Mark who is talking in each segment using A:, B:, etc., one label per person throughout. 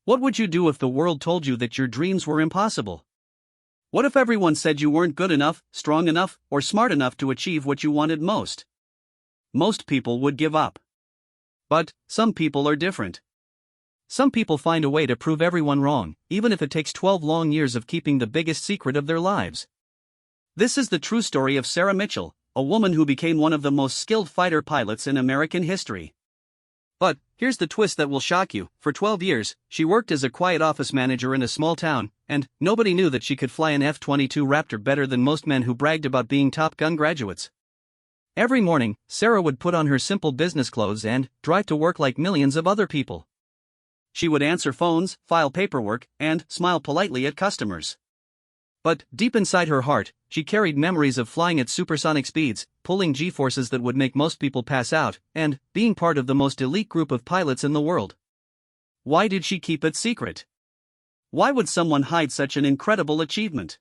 A: What would you do if the world told you that your dreams were impossible? What if everyone said you weren't good enough, strong enough, or smart enough to achieve what you wanted most? Most people would give up. But some people are different. Some people find a way to prove everyone wrong, even if it takes 12 long years of keeping the biggest secret of their lives. This is the true story of Sarah Mitchell, a woman who became one of the most skilled fighter pilots in American history. But here's the twist that will shock you. For 12 years, she worked as a quiet office manager in a small town, and nobody knew that she could fly an F-22 Raptor better than most men who bragged about being Top Gun graduates. Every morning, Sarah would put on her simple business clothes and drive to work like millions of other people. She would answer phones, file paperwork, and smile politely at customers. But deep inside her heart, she carried memories of flying at supersonic speeds, pulling G-forces that would make most people pass out, and being part of the most elite group of pilots in the world. Why did she keep it secret? Why would someone hide such an incredible achievement?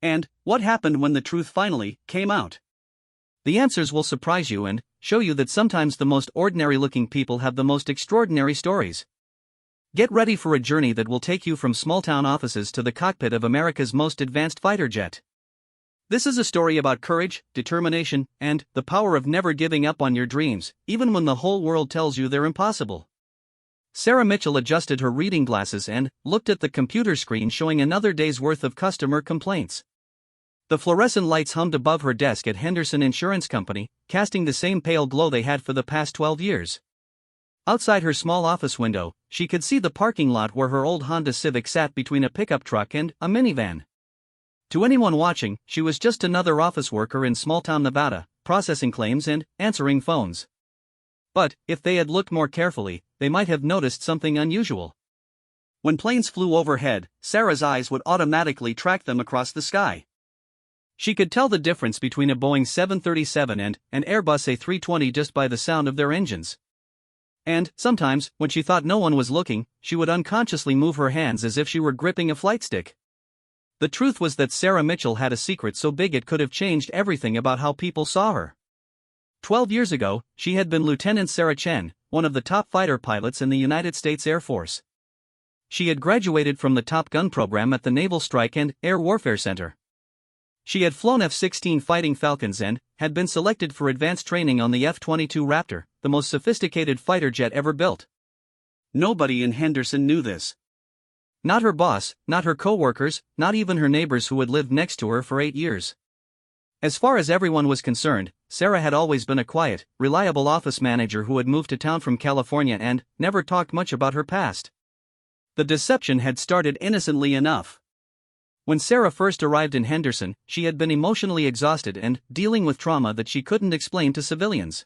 A: And what happened when the truth finally came out? The answers will surprise you and show you that sometimes the most ordinary-looking people have the most extraordinary stories. Get ready for a journey that will take you from small-town offices to the cockpit of America's most advanced fighter jet. This is a story about courage, determination, and the power of never giving up on your dreams, even when the whole world tells you they're impossible. Sarah Mitchell adjusted her reading glasses and looked at the computer screen showing another day's worth of customer complaints. The fluorescent lights hummed above her desk at Henderson Insurance Company, casting the same pale glow they had for the past 12 years. Outside her small office window, she could see the parking lot where her old Honda Civic sat between a pickup truck and a minivan. To anyone watching, she was just another office worker in small-town Nevada, processing claims and answering phones. But if they had looked more carefully, they might have noticed something unusual. When planes flew overhead, Sarah's eyes would automatically track them across the sky. She could tell the difference between a Boeing 737 and an Airbus A320 just by the sound of their engines. And sometimes, when she thought no one was looking, she would unconsciously move her hands as if she were gripping a flight stick. The truth was that Sarah Mitchell had a secret so big it could have changed everything about how people saw her. 12 years ago, she had been Lieutenant Sarah Chen, one of the top fighter pilots in the United States Air Force. She had graduated from the Top Gun program at the Naval Strike and Air Warfare Center. She had flown F-16 Fighting Falcons and had been selected for advanced training on the F-22 Raptor, the most sophisticated fighter jet ever built. Nobody in Henderson knew this. Not her boss, not her co-workers, not even her neighbors who had lived next to her for 8 years. As far as everyone was concerned, Sarah had always been a quiet, reliable office manager who had moved to town from California and never talked much about her past. The deception had started innocently enough. When Sarah first arrived in Henderson, she had been emotionally exhausted and dealing with trauma that she couldn't explain to civilians.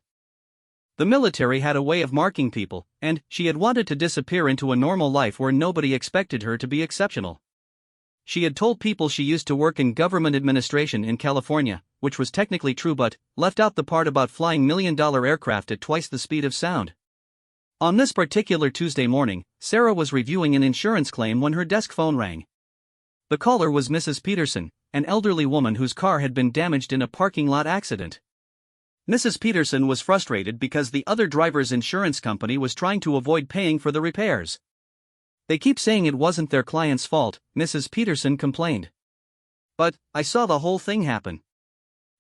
A: The military had a way of marking people, and she had wanted to disappear into a normal life where nobody expected her to be exceptional. She had told people she used to work in government administration in California, which was technically true but left out the part about flying million-dollar aircraft at twice the speed of sound. On this particular Tuesday morning, Sarah was reviewing an insurance claim when her desk phone rang. The caller was Mrs. Peterson, an elderly woman whose car had been damaged in a parking lot accident. Mrs. Peterson was frustrated because the other driver's insurance company was trying to avoid paying for the repairs. They keep saying it wasn't their client's fault, Mrs. Peterson complained. But I saw the whole thing happen.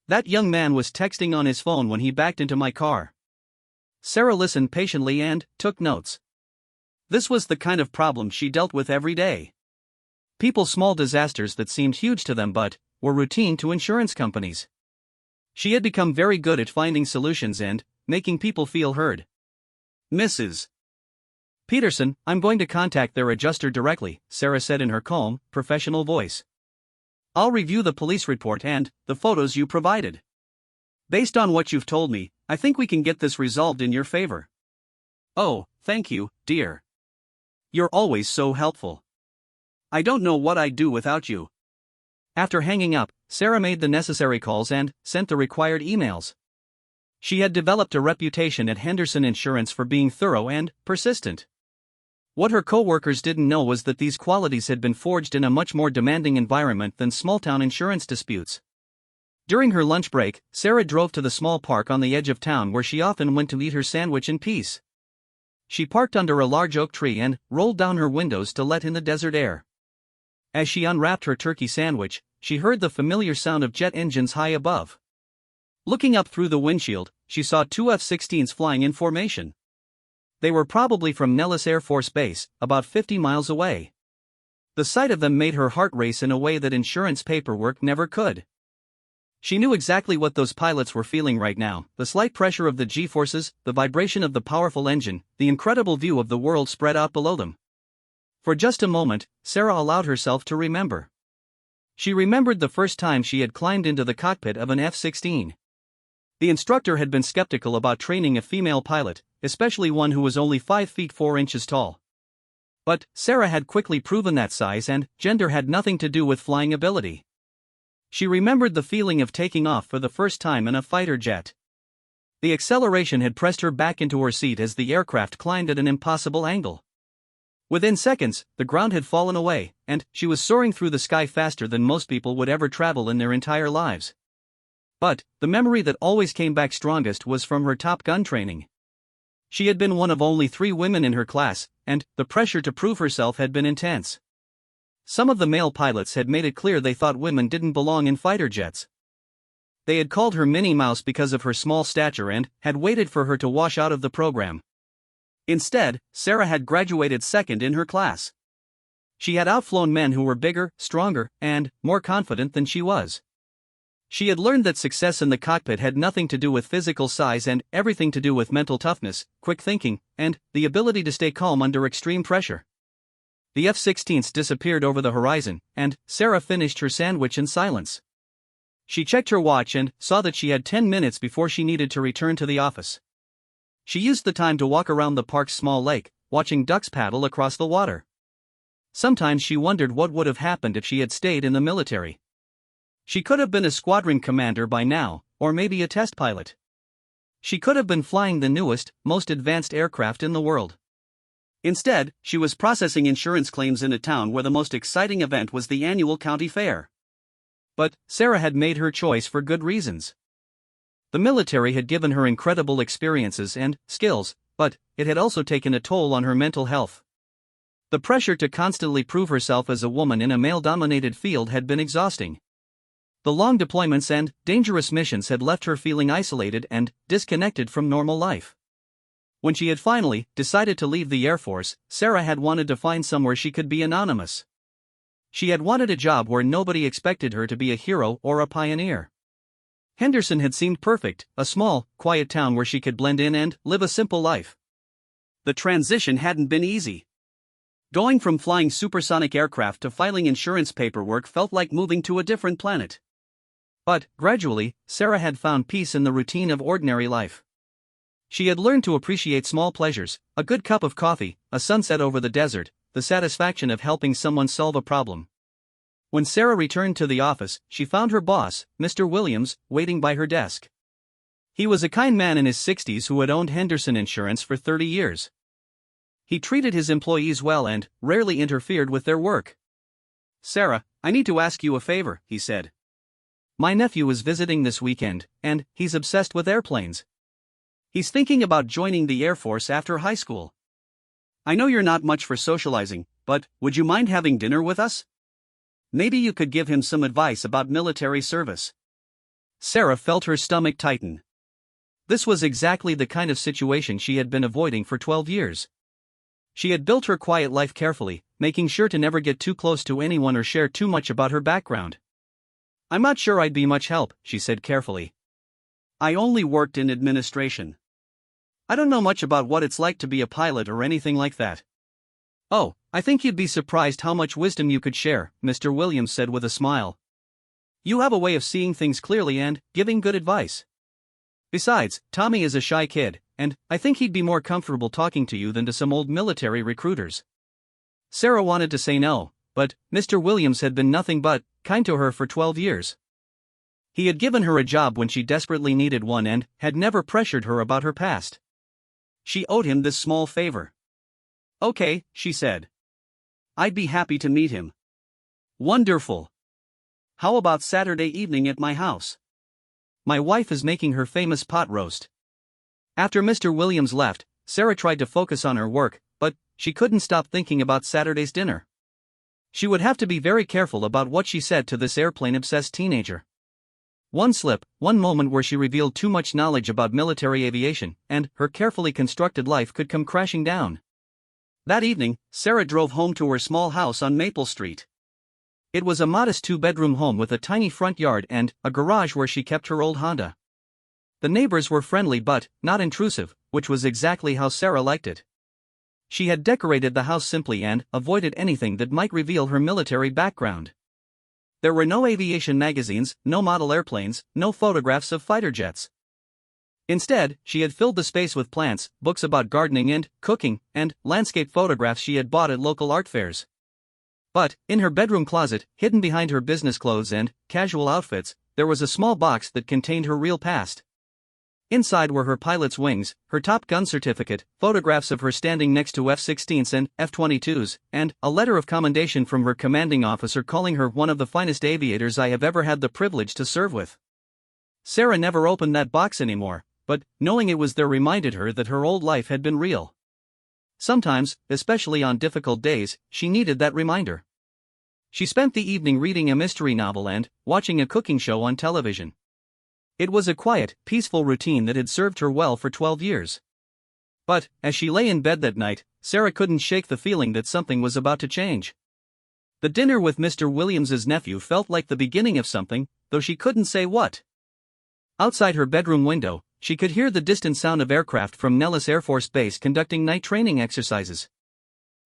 A: That young man was texting on his phone when he backed into my car. Sarah listened patiently and took notes. This was the kind of problem she dealt with every day. People's small disasters that seemed huge to them but were routine to insurance companies. She had become very good at finding solutions and making people feel heard. Mrs. Peterson, I'm going to contact their adjuster directly, Sarah said in her calm, professional voice. I'll review the police report and the photos you provided. Based on what you've told me, I think we can get this resolved in your favor. Oh, thank you, dear. You're always so helpful. I don't know what I'd do without you. After hanging up, Sarah made the necessary calls and sent the required emails. She had developed a reputation at Henderson Insurance for being thorough and persistent. What her co-workers didn't know was that these qualities had been forged in a much more demanding environment than small-town insurance disputes. During her lunch break, Sarah drove to the small park on the edge of town where she often went to eat her sandwich in peace. She parked under a large oak tree and rolled down her windows to let in the desert air. As she unwrapped her turkey sandwich, she heard the familiar sound of jet engines high above. Looking up through the windshield, she saw two F-16s flying in formation. They were probably from Nellis Air Force Base, about 50 miles away. The sight of them made her heart race in a way that insurance paperwork never could. She knew exactly what those pilots were feeling right now: the slight pressure of the G-forces, the vibration of the powerful engine, the incredible view of the world spread out below them. For just a moment, Sarah allowed herself to remember. She remembered the first time she had climbed into the cockpit of an F-16. The instructor had been skeptical about training a female pilot, especially one who was only 5 feet 4 inches tall. But Sarah had quickly proven that size and gender had nothing to do with flying ability. She remembered the feeling of taking off for the first time in a fighter jet. The acceleration had pressed her back into her seat as the aircraft climbed at an impossible angle. Within seconds, the ground had fallen away, and she was soaring through the sky faster than most people would ever travel in their entire lives. But the memory that always came back strongest was from her Top Gun training. She had been one of only 3 women in her class, and the pressure to prove herself had been intense. Some of the male pilots had made it clear they thought women didn't belong in fighter jets. They had called her Minnie Mouse because of her small stature and had waited for her to wash out of the program. Instead, Sarah had graduated second in her class. She had outflown men who were bigger, stronger, and more confident than she was. She had learned that success in the cockpit had nothing to do with physical size and everything to do with mental toughness, quick thinking, and the ability to stay calm under extreme pressure. The F-16s disappeared over the horizon, and Sarah finished her sandwich in silence. She checked her watch and saw that she had 10 minutes before she needed to return to the office. She used the time to walk around the park's small lake, watching ducks paddle across the water. Sometimes she wondered what would have happened if she had stayed in the military. She could have been a squadron commander by now, or maybe a test pilot. She could have been flying the newest, most advanced aircraft in the world. Instead, she was processing insurance claims in a town where the most exciting event was the annual county fair. But Sarah had made her choice for good reasons. The military had given her incredible experiences and skills, but it had also taken a toll on her mental health. The pressure to constantly prove herself as a woman in a male-dominated field had been exhausting. The long deployments and dangerous missions had left her feeling isolated and disconnected from normal life. When she had finally decided to leave the Air Force, Sarah had wanted to find somewhere she could be anonymous. She had wanted a job where nobody expected her to be a hero or a pioneer. Henderson had seemed perfect, a small, quiet town where she could blend in and live a simple life. The transition hadn't been easy. Going from flying supersonic aircraft to filing insurance paperwork felt like moving to a different planet. But, gradually, Sarah had found peace in the routine of ordinary life. She had learned to appreciate small pleasures: a good cup of coffee, a sunset over the desert, the satisfaction of helping someone solve a problem. When Sarah returned to the office, she found her boss, Mr. Williams, waiting by her desk. He was a kind man in his 60s who had owned Henderson Insurance for 30 years. He treated his employees well and rarely interfered with their work. "Sarah, I need to ask you a favor," he said. "My nephew is visiting this weekend, and he's obsessed with airplanes. He's thinking about joining the Air Force after high school. I know you're not much for socializing, but would you mind having dinner with us? Maybe you could give him some advice about military service." Sarah felt her stomach tighten. This was exactly the kind of situation she had been avoiding for 12 years. She had built her quiet life carefully, making sure to never get too close to anyone or share too much about her background. "I'm not sure I'd be much help," she said carefully. "I only worked in administration. I don't know much about what it's like to be a pilot or anything like that." "Oh, I think you'd be surprised how much wisdom you could share," Mr. Williams said with a smile. "You have a way of seeing things clearly and giving good advice. Besides, Tommy is a shy kid, and I think he'd be more comfortable talking to you than to some old military recruiters." Sarah wanted to say no, but Mr. Williams had been nothing but kind to her for 12 years. He had given her a job when she desperately needed one and had never pressured her about her past. She owed him this small favor. "Okay," she said. "I'd be happy to meet him." "Wonderful. How about Saturday evening at my house? My wife is making her famous pot roast." After Mr. Williams left, Sarah tried to focus on her work, but she couldn't stop thinking about Saturday's dinner. She would have to be very careful about what she said to this airplane-obsessed teenager. One slip, one moment where she revealed too much knowledge about military aviation, and her carefully constructed life could come crashing down. That evening, Sarah drove home to her small house on Maple Street. It was a modest two-bedroom home with a tiny front yard and a garage where she kept her old Honda. The neighbors were friendly but not intrusive, which was exactly how Sarah liked it. She had decorated the house simply and avoided anything that might reveal her military background. There were no aviation magazines, no model airplanes, no photographs of fighter jets. Instead, she had filled the space with plants, books about gardening and cooking, and landscape photographs she had bought at local art fairs. But, in her bedroom closet, hidden behind her business clothes and casual outfits, there was a small box that contained her real past. Inside were her pilot's wings, her Top Gun certificate, photographs of her standing next to F-16s and F-22s, and a letter of commendation from her commanding officer calling her one of the finest aviators I have ever had the privilege to serve with. Sarah never opened that box anymore, but knowing it was there reminded her that her old life had been real. Sometimes, especially on difficult days, she needed that reminder. She spent the evening reading a mystery novel and watching a cooking show on television. It was a quiet, peaceful routine that had served her well for 12 years. But, as she lay in bed that night, Sarah couldn't shake the feeling that something was about to change. The dinner with Mr. Williams's nephew felt like the beginning of something, though she couldn't say what. Outside her bedroom window, she could hear the distant sound of aircraft from Nellis Air Force Base conducting night training exercises.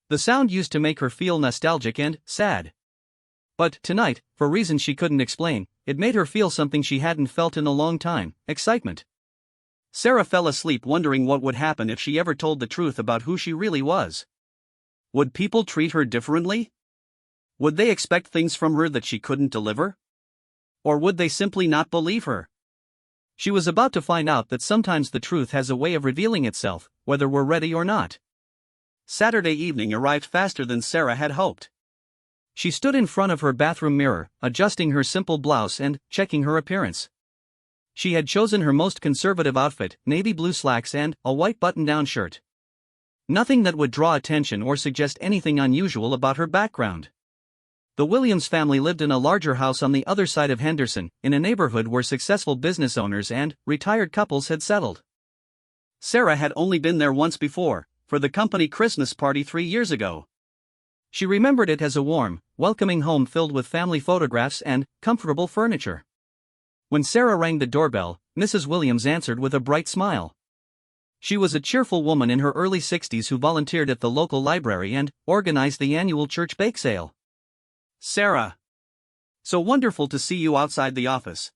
A: The sound used to make her feel nostalgic and sad. But tonight, for reasons she couldn't explain, it made her feel something she hadn't felt in a long time: excitement. Sarah fell asleep wondering what would happen if she ever told the truth about who she really was. Would people treat her differently? Would they expect things from her that she couldn't deliver? Or would they simply not believe her? She was about to find out that sometimes the truth has a way of revealing itself, whether we're ready or not. Saturday evening arrived faster than Sarah had hoped. She stood in front of her bathroom mirror, adjusting her simple blouse and checking her appearance. She had chosen her most conservative outfit, navy blue slacks and a white button-down shirt. Nothing that would draw attention or suggest anything unusual about her background. The Williams family lived in a larger house on the other side of Henderson, in a neighborhood where successful business owners and retired couples had settled. Sarah had only been there once before, for the company Christmas party 3 years ago. She remembered it as a warm, welcoming home filled with family photographs and comfortable furniture. When Sarah rang the doorbell, Mrs. Williams answered with a bright smile. She was a cheerful woman in her early 60s who volunteered at the local library and organized the annual church bake sale. "Sarah. So wonderful to see you outside the office.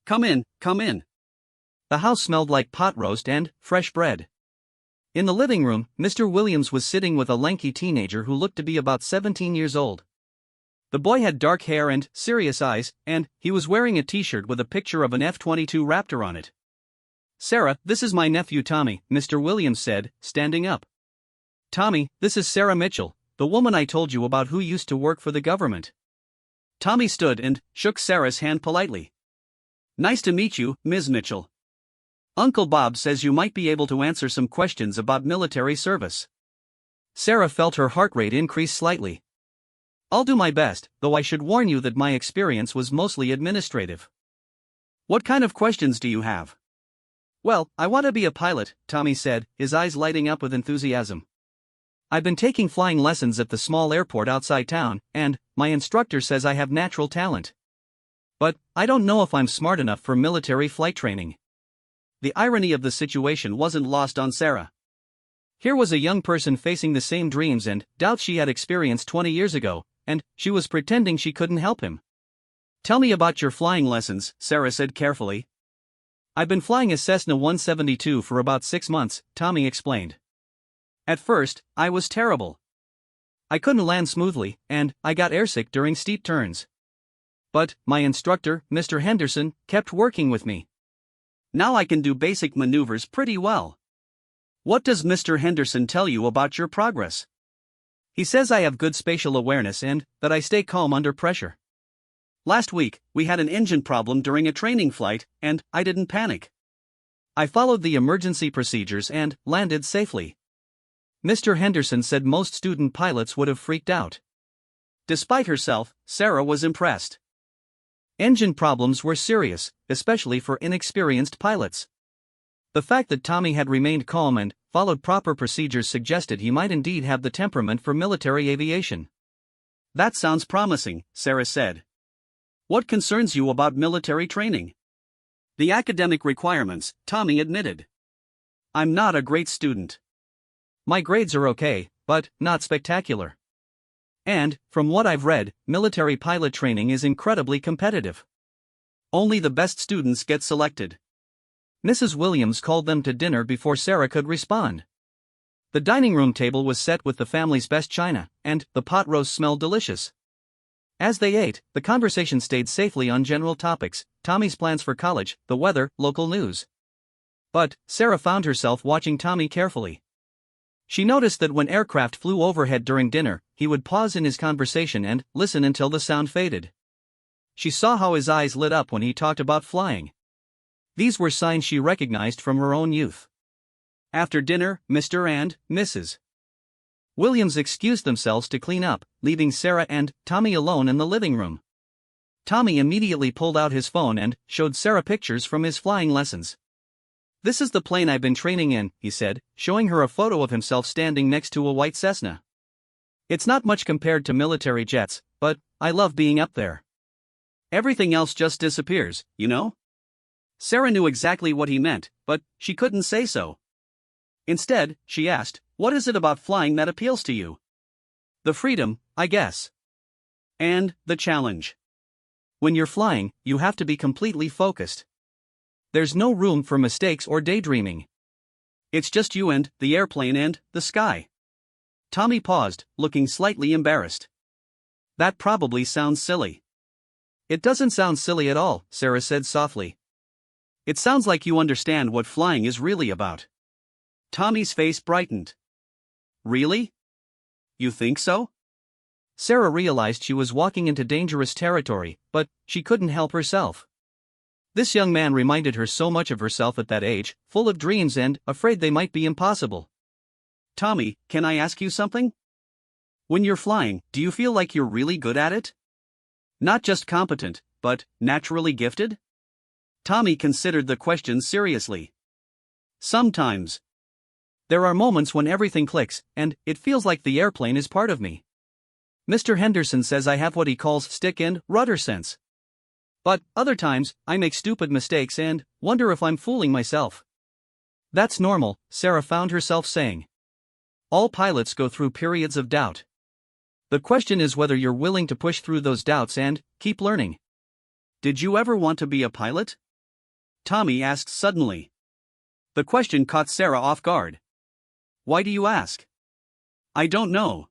A: Come in, come in." The house smelled like pot roast and fresh bread. In the living room, Mr. Williams was sitting with a lanky teenager who looked to be about 17 years old. The boy had dark hair and serious eyes, and he was wearing a t-shirt with a picture of an F-22 Raptor on it. "Sarah, this is my nephew Tommy," Mr. Williams said, standing up. "Tommy, this is Sarah Mitchell, the woman I told you about who used to work for the government." Tommy stood and shook Sarah's hand politely. "Nice to meet you, Ms. Mitchell. Uncle Bob says you might be able to answer some questions about military service." Sarah felt her heart rate increase slightly. "I'll do my best, though I should warn you that my experience was mostly administrative." "What kind of questions do you have?" "Well, I want to be a pilot," Tommy said, his eyes lighting up with enthusiasm. "I've been taking flying lessons at the small airport outside town, and my instructor says I have natural talent. But I don't know if I'm smart enough for military flight training." The irony of the situation wasn't lost on Sarah. Here was a young person facing the same dreams and doubts she had experienced 20 years ago, and she was pretending she couldn't help him. "Tell me about your flying lessons," Sarah said carefully. "I've been flying a Cessna 172 for about 6 months, Tommy explained. At first, I was terrible. I couldn't land smoothly, and I got airsick during steep turns. But my instructor, Mr. Henderson, kept working with me. Now I can do basic maneuvers pretty well." "What does Mr. Henderson tell you about your progress?" "He says I have good spatial awareness and that I stay calm under pressure. Last week, we had an engine problem during a training flight, and I didn't panic. I followed the emergency procedures and landed safely. Mr. Henderson said most student pilots would have freaked out. Despite herself, Sarah was impressed. Engine problems were serious, especially for inexperienced pilots. The fact that Tommy had remained calm and followed proper procedures suggested he might indeed have the temperament for military aviation. That sounds promising, Sarah said. What concerns you about military training? The academic requirements, Tommy admitted. I'm not a great student. My grades are okay, but not spectacular. And, from what I've read, military pilot training is incredibly competitive. Only the best students get selected. Mrs. Williams called them to dinner before Sarah could respond. The dining room table was set with the family's best china, and the pot roast smelled delicious. As they ate, the conversation stayed safely on general topics: Tommy's plans for college, the weather, local news. But Sarah found herself watching Tommy carefully. She noticed that when aircraft flew overhead during dinner, he would pause in his conversation and listen until the sound faded. She saw how his eyes lit up when he talked about flying. These were signs she recognized from her own youth. After dinner, Mr. and Mrs. Williams excused themselves to clean up, leaving Sarah and Tommy alone in the living room. Tommy immediately pulled out his phone and showed Sarah pictures from his flying lessons. "This is the plane I've been training in," he said, showing her a photo of himself standing next to a white Cessna. "It's not much compared to military jets, but I love being up there. Everything else just disappears, you know?" Sarah knew exactly what he meant, but she couldn't say so. Instead, she asked, "What is it about flying that appeals to you?" "The freedom, I guess. And the challenge. When you're flying, you have to be completely focused. There's no room for mistakes or daydreaming. It's just you and the airplane and the sky." Tommy paused, looking slightly embarrassed. "That probably sounds silly." "It doesn't sound silly at all," Sarah said softly. "It sounds like you understand what flying is really about." Tommy's face brightened. "Really? You think so?" Sarah realized she was walking into dangerous territory, but she couldn't help herself. This young man reminded her so much of herself at that age, full of dreams and afraid they might be impossible. "Tommy, can I ask you something? When you're flying, do you feel like you're really good at it? Not just competent, but naturally gifted?" Tommy considered the question seriously. "Sometimes. There are moments when everything clicks, and it feels like the airplane is part of me. Mr. Henderson says I have what he calls stick and rudder sense. But other times, I make stupid mistakes and wonder if I'm fooling myself." "That's normal," Sarah found herself saying. "All pilots go through periods of doubt. The question is whether you're willing to push through those doubts and keep learning." "Did you ever want to be a pilot?" Tommy asked suddenly. The question caught Sarah off guard. "Why do you ask?" "I don't know.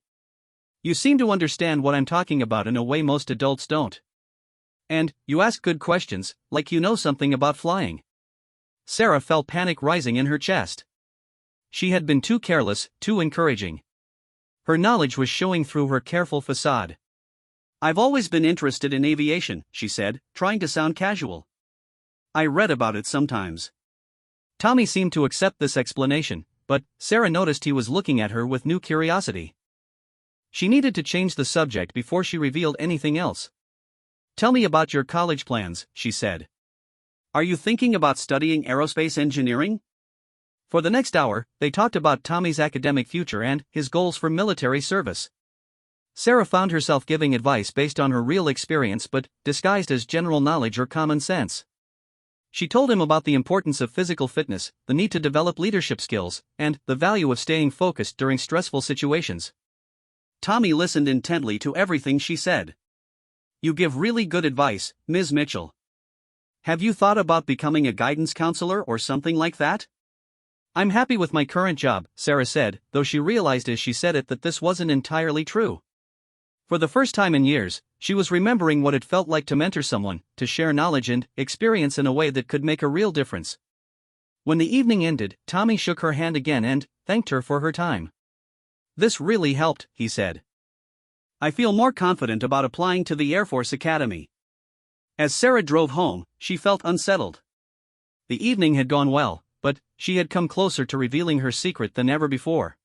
A: You seem to understand what I'm talking about in a way most adults don't. And you ask good questions, like you know something about flying." Sarah felt panic rising in her chest. She had been too careless, too encouraging. Her knowledge was showing through her careful facade. "I've always been interested in aviation," she said, trying to sound casual. "I read about it sometimes." Tommy seemed to accept this explanation, but Sarah noticed he was looking at her with new curiosity. She needed to change the subject before she revealed anything else. "Tell me about your college plans," she said. "Are you thinking about studying aerospace engineering?" For the next hour, they talked about Tommy's academic future and his goals for military service. Sarah found herself giving advice based on her real experience but disguised as general knowledge or common sense. She told him about the importance of physical fitness, the need to develop leadership skills, and the value of staying focused during stressful situations. Tommy listened intently to everything she said. "You give really good advice, Ms. Mitchell. Have you thought about becoming a guidance counselor or something like that?" "I'm happy with my current job," Sarah said, though she realized as she said it that this wasn't entirely true. For the first time in years, she was remembering what it felt like to mentor someone, to share knowledge and experience in a way that could make a real difference. When the evening ended, Tommy shook her hand again and thanked her for her time. "This really helped," he said. "I feel more confident about applying to the Air Force Academy." As Sarah drove home, she felt unsettled. The evening had gone well, but she had come closer to revealing her secret than ever before.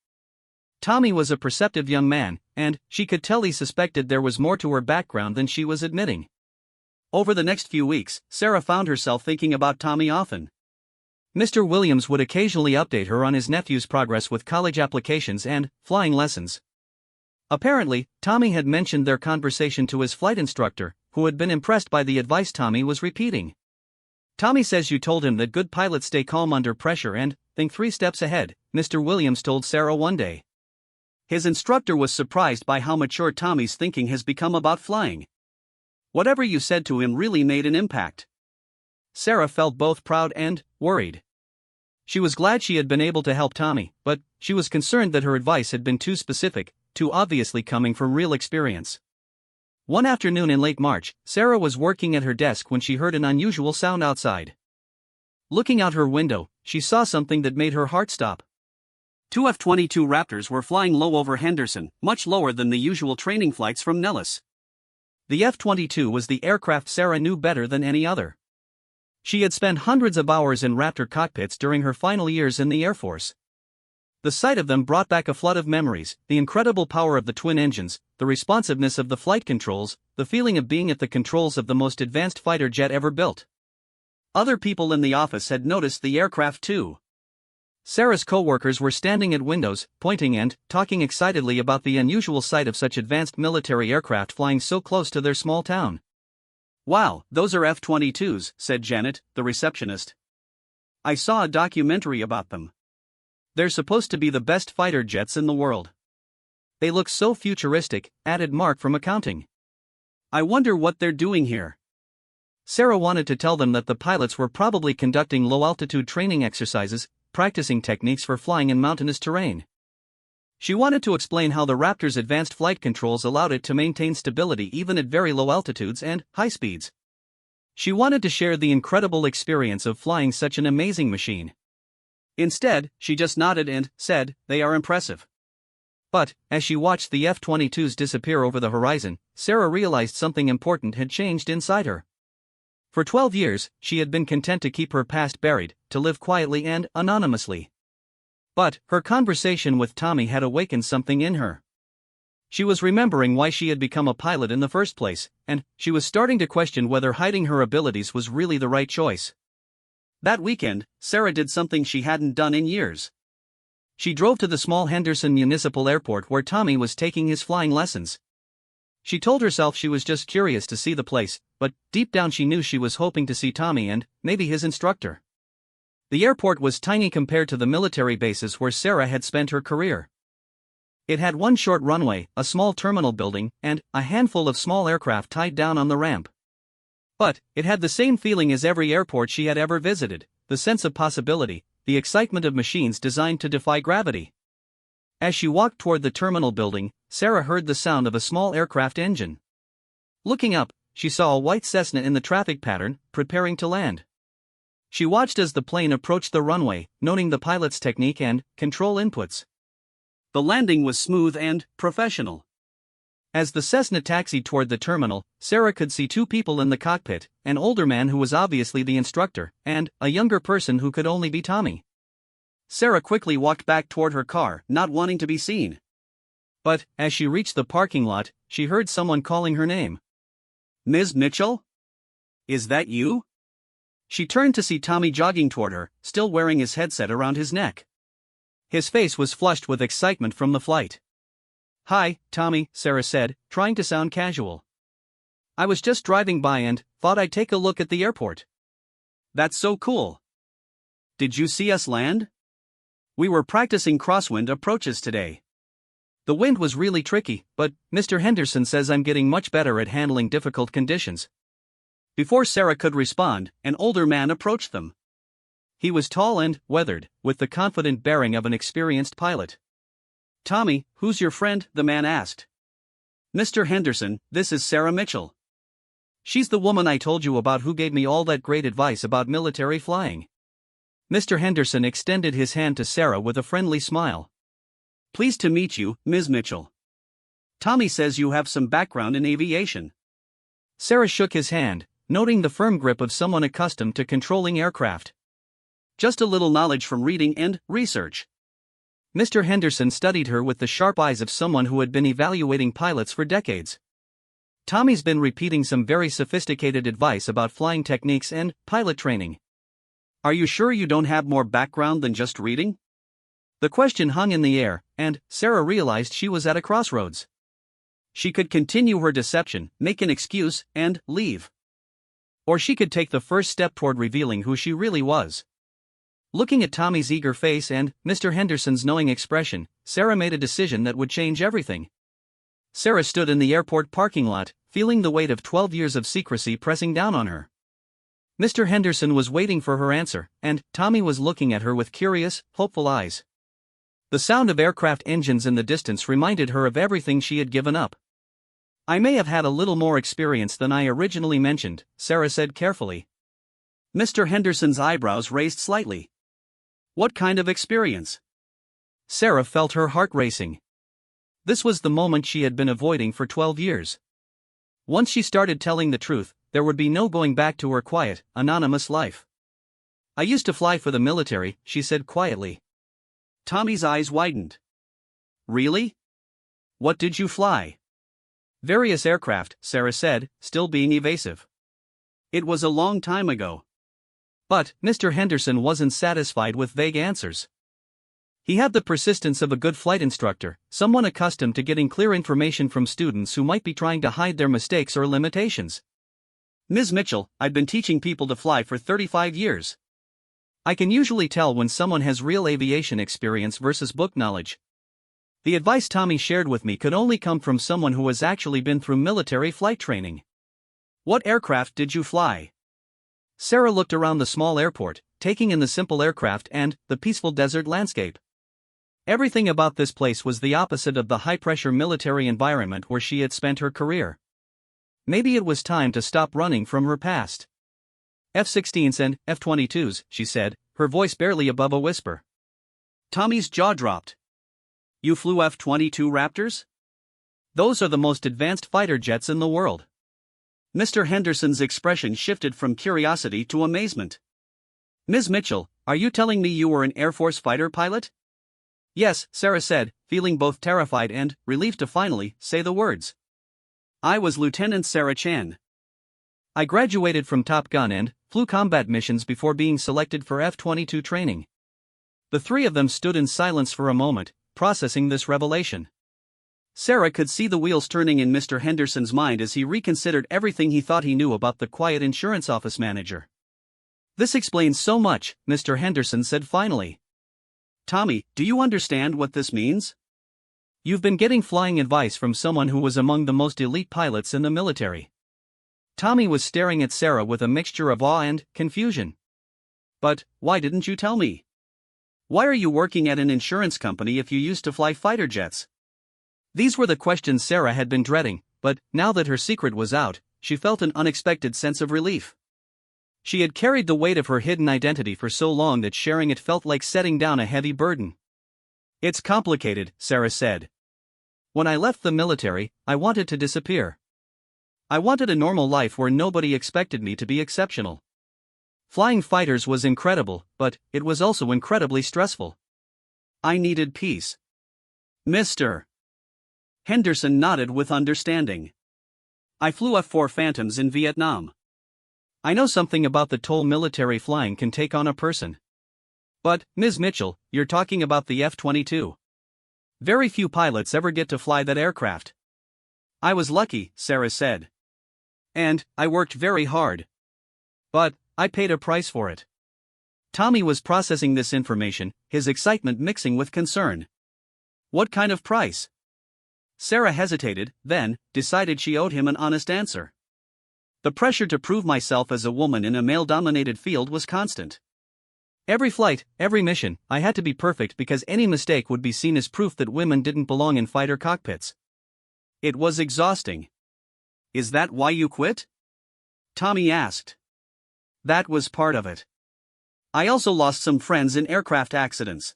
A: Tommy was a perceptive young man, and she could tell he suspected there was more to her background than she was admitting. Over the next few weeks, Sarah found herself thinking about Tommy often. Mr. Williams would occasionally update her on his nephew's progress with college applications and flying lessons. Apparently, Tommy had mentioned their conversation to his flight instructor, who had been impressed by the advice Tommy was repeating. "Tommy says you told him that good pilots stay calm under pressure and think 3 steps ahead," Mr. Williams told Sarah one day. His instructor was surprised by how mature Tommy's thinking has become about flying. Whatever you said to him really made an impact. Sarah felt both proud and worried. She was glad she had been able to help Tommy, but she was concerned that her advice had been too specific, too obviously coming from real experience. One afternoon in late March, Sarah was working at her desk when she heard an unusual sound outside. Looking out her window, she saw something that made her heart stop. 2 F-22 Raptors were flying low over Henderson, much lower than the usual training flights from Nellis. The F-22 was the aircraft Sarah knew better than any other. She had spent hundreds of hours in Raptor cockpits during her final years in the Air Force. The sight of them brought back a flood of memories: the incredible power of the twin engines, the responsiveness of the flight controls, the feeling of being at the controls of the most advanced fighter jet ever built. Other people in the office had noticed the aircraft too. Sarah's co-workers were standing at windows, pointing and talking excitedly about the unusual sight of such advanced military aircraft flying so close to their small town. "Wow, those are F-22s, said Janet, the receptionist. "I saw a documentary about them. They're supposed to be the best fighter jets in the world. They look so futuristic," added Mark from accounting. "I wonder what they're doing here." Sarah wanted to tell them that the pilots were probably conducting low-altitude training exercises, practicing techniques for flying in mountainous terrain. She wanted to explain how the Raptor's advanced flight controls allowed it to maintain stability even at very low altitudes and high speeds. She wanted to share the incredible experience of flying such an amazing machine. Instead, she just nodded and said, "They are impressive." But, as she watched the F-22s disappear over the horizon, Sarah realized something important had changed inside her. For 12 years, she had been content to keep her past buried, to live quietly and anonymously. But her conversation with Tommy had awakened something in her. She was remembering why she had become a pilot in the first place, and she was starting to question whether hiding her abilities was really the right choice. That weekend, Sarah did something she hadn't done in years. She drove to the small Henderson Municipal Airport where Tommy was taking his flying lessons. She told herself she was just curious to see the place, but deep down she knew she was hoping to see Tommy and maybe his instructor. The airport was tiny compared to the military bases where Sarah had spent her career. It had one short runway, a small terminal building, and a handful of small aircraft tied down on the ramp. But it had the same feeling as every airport she had ever visited: the sense of possibility, the excitement of machines designed to defy gravity. As she walked toward the terminal building, Sarah heard the sound of a small aircraft engine. Looking up, she saw a white Cessna in the traffic pattern, preparing to land. She watched as the plane approached the runway, noting the pilot's technique and control inputs. The landing was smooth and professional. As the Cessna taxied toward the terminal, Sarah could see 2 people in the cockpit: an older man who was obviously the instructor, and a younger person who could only be Tommy. Sarah quickly walked back toward her car, not wanting to be seen. But, as she reached the parking lot, she heard someone calling her name. "Ms. Mitchell? Is that you?" She turned to see Tommy jogging toward her, still wearing his headset around his neck. His face was flushed with excitement from the flight. "Hi, Tommy," Sarah said, trying to sound casual. "I was just driving by and thought I'd take a look at the airport." "That's so cool. Did you see us land? We were practicing crosswind approaches today. The wind was really tricky, but Mr. Henderson says I'm getting much better at handling difficult conditions." Before Sarah could respond, an older man approached them. He was tall and weathered, with the confident bearing of an experienced pilot. "Tommy, who's your friend?" the man asked. "Mr. Henderson, this is Sarah Mitchell. She's the woman I told you about who gave me all that great advice about military flying." Mr. Henderson extended his hand to Sarah with a friendly smile. "Pleased to meet you, Ms. Mitchell. Tommy says you have some background in aviation." Sarah shook his hand, noting the firm grip of someone accustomed to controlling aircraft. just a little knowledge from reading and research. Mr. Henderson studied her with the sharp eyes of someone who had been evaluating pilots for decades. Tommy's been repeating some very sophisticated advice about flying techniques and pilot training. Are you sure you don't have more background than just reading? The question hung in the air, and Sarah realized she was at a crossroads. She could continue her deception, make an excuse, and leave. Or she could take the first step toward revealing who she really was. Looking at Tommy's eager face and Mr. Henderson's knowing expression, Sarah made a decision that would change everything. Sarah stood in the airport parking lot, feeling the weight of 12 years of secrecy pressing down on her. Mr. Henderson was waiting for her answer, and Tommy was looking at her with curious, hopeful eyes. The sound of aircraft engines in the distance reminded her of everything she had given up. I may have had a little more experience than I originally mentioned, Sarah said carefully. Mr. Henderson's eyebrows raised slightly. What kind of experience? Sarah felt her heart racing. This was the moment she had been avoiding for 12 years. Once she started telling the truth, there would be no going back to her quiet, anonymous life. I used to fly for the military, she said quietly. Tommy's eyes widened. Really? What did you fly? Various aircraft, Sarah said, still being evasive. It was a long time ago. But Mr. Henderson wasn't satisfied with vague answers. He had the persistence of a good flight instructor, someone accustomed to getting clear information from students who might be trying to hide their mistakes or limitations. Ms. Mitchell, I've been teaching people to fly for 35 years. I can usually tell when someone has real aviation experience versus book knowledge. The advice Tommy shared with me could only come from someone who has actually been through military flight training. What aircraft did you fly? Sarah looked around the small airport, taking in the simple aircraft and the peaceful desert landscape. Everything about this place was the opposite of the high-pressure military environment where she had spent her career. Maybe it was time to stop running from her past. F-16s and F-22s, she said, her voice barely above a whisper. Tommy's jaw dropped. You flew F-22 Raptors? Those are the most advanced fighter jets in the world. Mr. Henderson's expression shifted from curiosity to amazement. Ms. Mitchell, are you telling me you were an Air Force fighter pilot? Yes, Sarah said, feeling both terrified and relieved to finally say the words. I was Lieutenant Sarah Chan. I graduated from Top Gun and flew combat missions before being selected for F-22 training. The three of them stood in silence for a moment, processing this revelation. Sarah could see the wheels turning in Mr. Henderson's mind as he reconsidered everything he thought he knew about the quiet insurance office manager. This explains so much, Mr. Henderson said finally. Tommy, do you understand what this means? You've been getting flying advice from someone who was among the most elite pilots in the military. Tommy was staring at Sarah with a mixture of awe and confusion. But why didn't you tell me? Why are you working at an insurance company if you used to fly fighter jets? These were the questions Sarah had been dreading, but now that her secret was out, she felt an unexpected sense of relief. She had carried the weight of her hidden identity for so long that sharing it felt like setting down a heavy burden. It's complicated, Sarah said. When I left the military, I wanted to disappear. I wanted a normal life where nobody expected me to be exceptional. Flying fighters was incredible, but it was also incredibly stressful. I needed peace. Mr. Henderson nodded with understanding. I flew F-4 Phantoms in Vietnam. I know something about the toll military flying can take on a person. But, Ms. Mitchell, you're talking about the F-22. Very few pilots ever get to fly that aircraft. I was lucky, Sarah said. And I worked very hard. But I paid a price for it. Tommy was processing this information, his excitement mixing with concern. What kind of price? Sarah hesitated, then decided she owed him an honest answer. The pressure to prove myself as a woman in a male-dominated field was constant. Every flight, every mission, I had to be perfect because any mistake would be seen as proof that women didn't belong in fighter cockpits. It was exhausting. Is that why you quit? Tommy asked. That was part of it. I also lost some friends in aircraft accidents.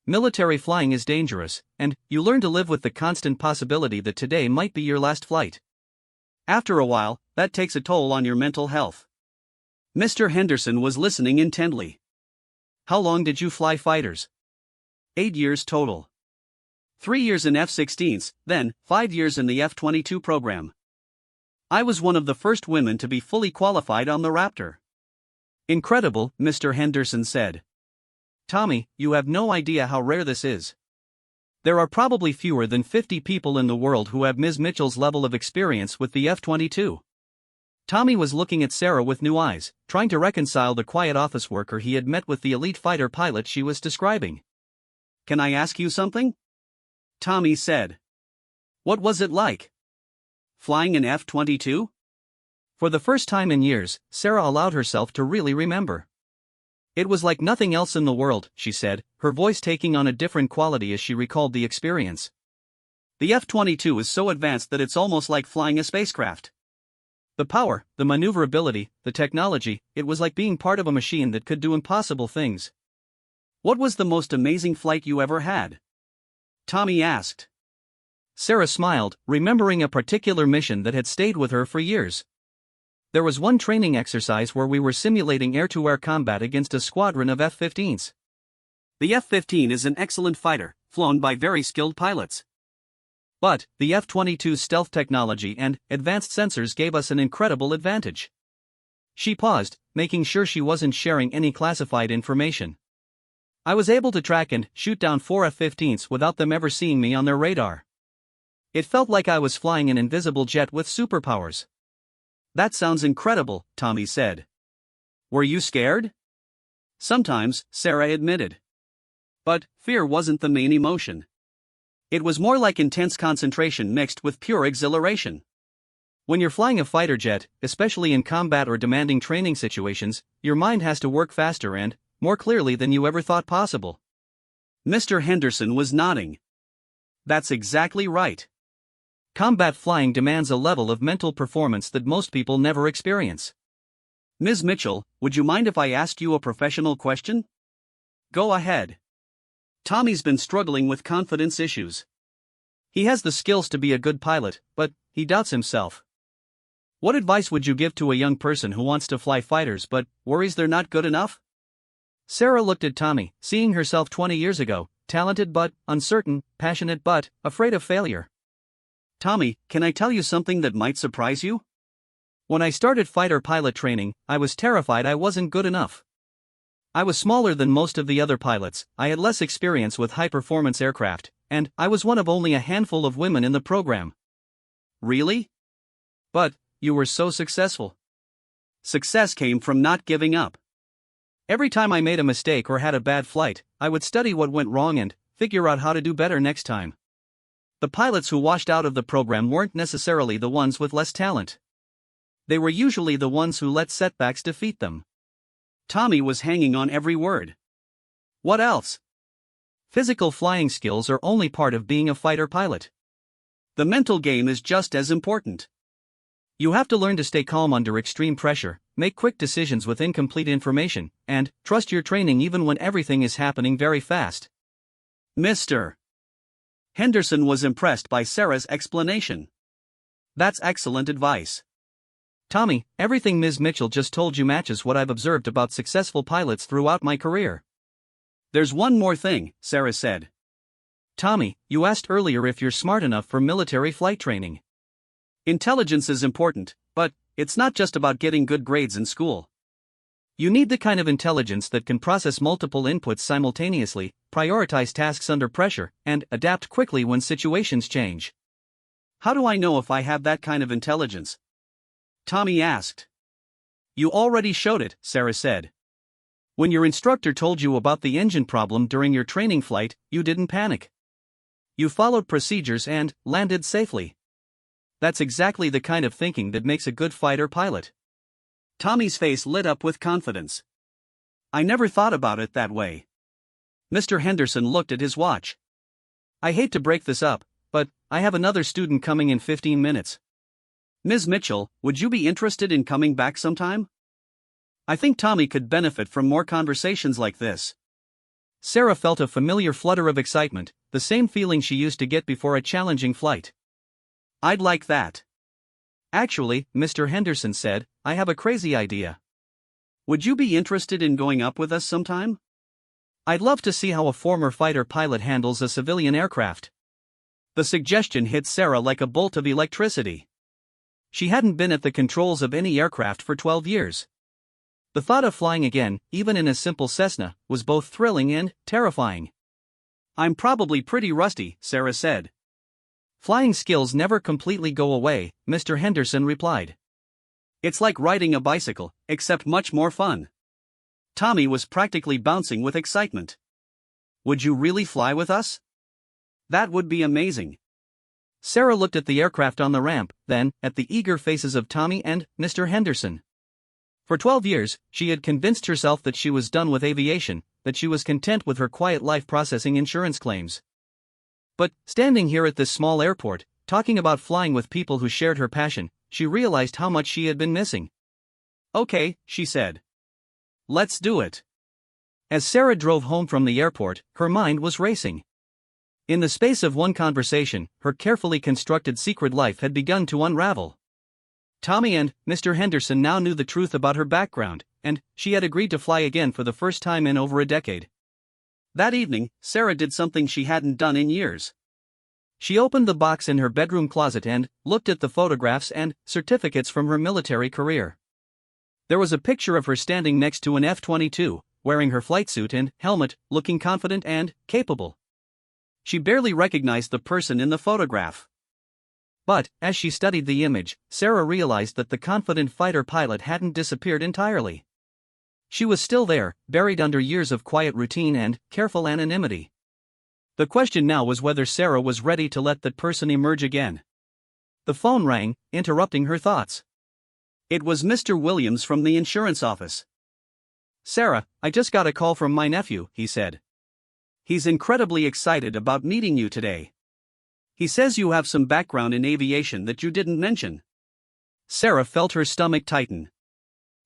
A: Military flying is dangerous, and you learn to live with the constant possibility that today might be your last flight. After a while, that takes a toll on your mental health. Mr. Henderson was listening intently. How long did you fly fighters? 8 years total. 3 years in F-16s, then 5 years in the F-22 program. I was one of the first women to be fully qualified on the Raptor. Incredible, Mr. Henderson said. Tommy, you have no idea how rare this is. There are probably fewer than 50 people in the world who have Ms. Mitchell's level of experience with the F-22. Tommy was looking at Sarah with new eyes, trying to reconcile the quiet office worker he had met with the elite fighter pilot she was describing. Can I ask you something? Tommy said. What was it like? Flying an F-22? For the first time in years, Sarah allowed herself to really remember. It was like nothing else in the world, she said, her voice taking on a different quality as she recalled the experience. The F-22 is so advanced that it's almost like flying a spacecraft. The power, the maneuverability, the technology, it was like being part of a machine that could do impossible things. What was the most amazing flight you ever had? Tommy asked. Sarah smiled, remembering a particular mission that had stayed with her for years. There was one training exercise where we were simulating air-to-air combat against a squadron of F-15s. The F-15 is an excellent fighter, flown by very skilled pilots. But the F-22's stealth technology and advanced sensors gave us an incredible advantage. She paused, making sure she wasn't sharing any classified information. I was able to track and shoot down 4 F-15s without them ever seeing me on their radar. It felt like I was flying an invisible jet with superpowers. That sounds incredible, Tommy said. Were you scared? Sometimes, Sarah admitted. But fear wasn't the main emotion. It was more like intense concentration mixed with pure exhilaration. When you're flying a fighter jet, especially in combat or demanding training situations, your mind has to work faster and more clearly than you ever thought possible. Mr. Henderson was nodding. That's exactly right. Combat flying demands a level of mental performance that most people never experience. Ms. Mitchell, would you mind if I asked you a professional question? Go ahead. Tommy's been struggling with confidence issues. He has the skills to be a good pilot, but he doubts himself. What advice would you give to a young person who wants to fly fighters but worries they're not good enough? Sarah looked at Tommy, seeing herself 20 years ago, talented but uncertain, passionate but afraid of failure. Tommy, can I tell you something that might surprise you? When I started fighter pilot training, I was terrified I wasn't good enough. I was smaller than most of the other pilots, I had less experience with high-performance aircraft, and I was one of only a handful of women in the program. Really? But you were so successful. Success came from not giving up. Every time I made a mistake or had a bad flight, I would study what went wrong and figure out how to do better next time. The pilots who washed out of the program weren't necessarily the ones with less talent. They were usually the ones who let setbacks defeat them. Tommy was hanging on every word. What else? Physical flying skills are only part of being a fighter pilot. The mental game is just as important. You have to learn to stay calm under extreme pressure, make quick decisions with incomplete information, and trust your training even when everything is happening very fast. Mr. Henderson was impressed by Sarah's explanation. That's excellent advice. Tommy, everything Ms. Mitchell just told you matches what I've observed about successful pilots throughout my career. There's one more thing, Sarah said. Tommy, you asked earlier if you're smart enough for military flight training. Intelligence is important, but it's not just about getting good grades in school. You need the kind of intelligence that can process multiple inputs simultaneously, prioritize tasks under pressure, and adapt quickly when situations change. How do I know if I have that kind of intelligence? Tommy asked. You already showed it, Sarah said. When your instructor told you about the engine problem during your training flight, you didn't panic. You followed procedures and landed safely. That's exactly the kind of thinking that makes a good fighter pilot. Tommy's face lit up with confidence. I never thought about it that way. Mr. Henderson looked at his watch. I hate to break this up, but I have another student coming in 15 minutes. Ms. Mitchell, would you be interested in coming back sometime? I think Tommy could benefit from more conversations like this. Sarah felt a familiar flutter of excitement, the same feeling she used to get before a challenging flight. I'd like that. Actually, Mr. Henderson said, I have a crazy idea. Would you be interested in going up with us sometime? I'd love to see how a former fighter pilot handles a civilian aircraft. The suggestion hit Sarah like a bolt of electricity. She hadn't been at the controls of any aircraft for 12 years. The thought of flying again, even in a simple Cessna, was both thrilling and terrifying. I'm probably pretty rusty, Sarah said. Flying skills never completely go away, Mr. Henderson replied. It's like riding a bicycle, except much more fun. Tommy was practically bouncing with excitement. Would you really fly with us? That would be amazing. Sarah looked at the aircraft on the ramp, then at the eager faces of Tommy and Mr. Henderson. For 12 years, she had convinced herself that she was done with aviation, that she was content with her quiet life processing insurance claims. But, standing here at this small airport, talking about flying with people who shared her passion, she realized how much she had been missing. Okay, she said. Let's do it. As Sarah drove home from the airport, her mind was racing. In the space of one conversation, her carefully constructed secret life had begun to unravel. Tommy and Mr. Henderson now knew the truth about her background, and she had agreed to fly again for the first time in over a decade. That evening, Sarah did something she hadn't done in years. She opened the box in her bedroom closet and looked at the photographs and certificates from her military career. There was a picture of her standing next to an F-22, wearing her flight suit and helmet, looking confident and capable. She barely recognized the person in the photograph. But, as she studied the image, Sarah realized that the confident fighter pilot hadn't disappeared entirely. She was still there, buried under years of quiet routine and careful anonymity. The question now was whether Sarah was ready to let that person emerge again. The phone rang, interrupting her thoughts. It was Mr. Williams from the insurance office. Sarah, I just got a call from my nephew, he said. He's incredibly excited about meeting you today. He says you have some background in aviation that you didn't mention. Sarah felt her stomach tighten.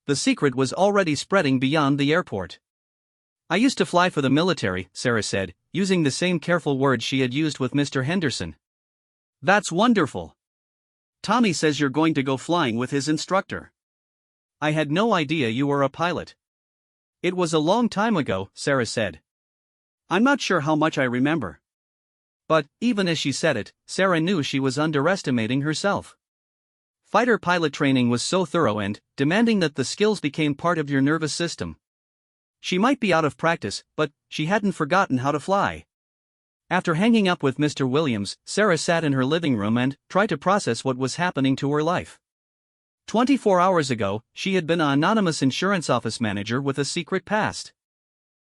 A: The secret was already spreading beyond the airport. I used to fly for the military, Sarah said, using the same careful words she had used with Mr. Henderson. That's wonderful. Tommy says you're going to go flying with his instructor. I had no idea you were a pilot. It was a long time ago, Sarah said. I'm not sure how much I remember. But, even as she said it, Sarah knew she was underestimating herself. Fighter pilot training was so thorough and demanding that the skills became part of your nervous system. She might be out of practice, but she hadn't forgotten how to fly. After hanging up with Mr. Williams, Sarah sat in her living room and tried to process what was happening to her life. 24 hours ago, she had been an anonymous insurance office manager with a secret past.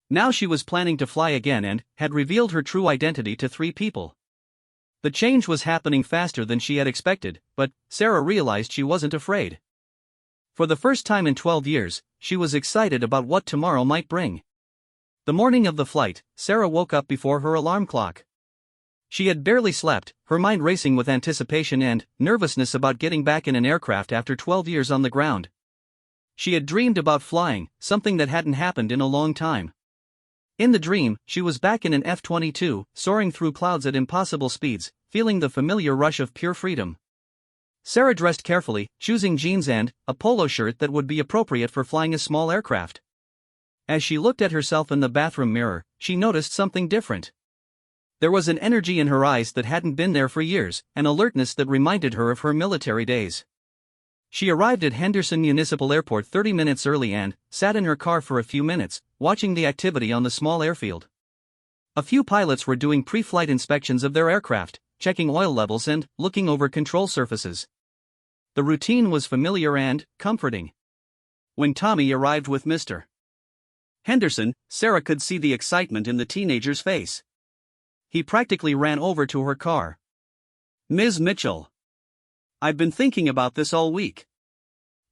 A: Now she was planning to fly again and had revealed her true identity to 3 people. The change was happening faster than she had expected, but Sarah realized she wasn't afraid. For the first time in 12 years, she was excited about what tomorrow might bring. The morning of the flight, Sarah woke up before her alarm clock. She had barely slept, her mind racing with anticipation and nervousness about getting back in an aircraft after 12 years on the ground. She had dreamed about flying, something that hadn't happened in a long time. In the dream, she was back in an F-22, soaring through clouds at impossible speeds, feeling the familiar rush of pure freedom. Sarah dressed carefully, choosing jeans and a polo shirt that would be appropriate for flying a small aircraft. As she looked at herself in the bathroom mirror, she noticed something different. There was an energy in her eyes that hadn't been there for years, an alertness that reminded her of her military days. She arrived at Henderson Municipal Airport 30 minutes early and sat in her car for a few minutes, watching the activity on the small airfield. A few pilots were doing pre-flight inspections of their aircraft, checking oil levels and looking over control surfaces. The routine was familiar and comforting. When Tommy arrived with Mr. Henderson, Sarah could see the excitement in the teenager's face. He practically ran over to her car. Ms. Mitchell. I've been thinking about this all week.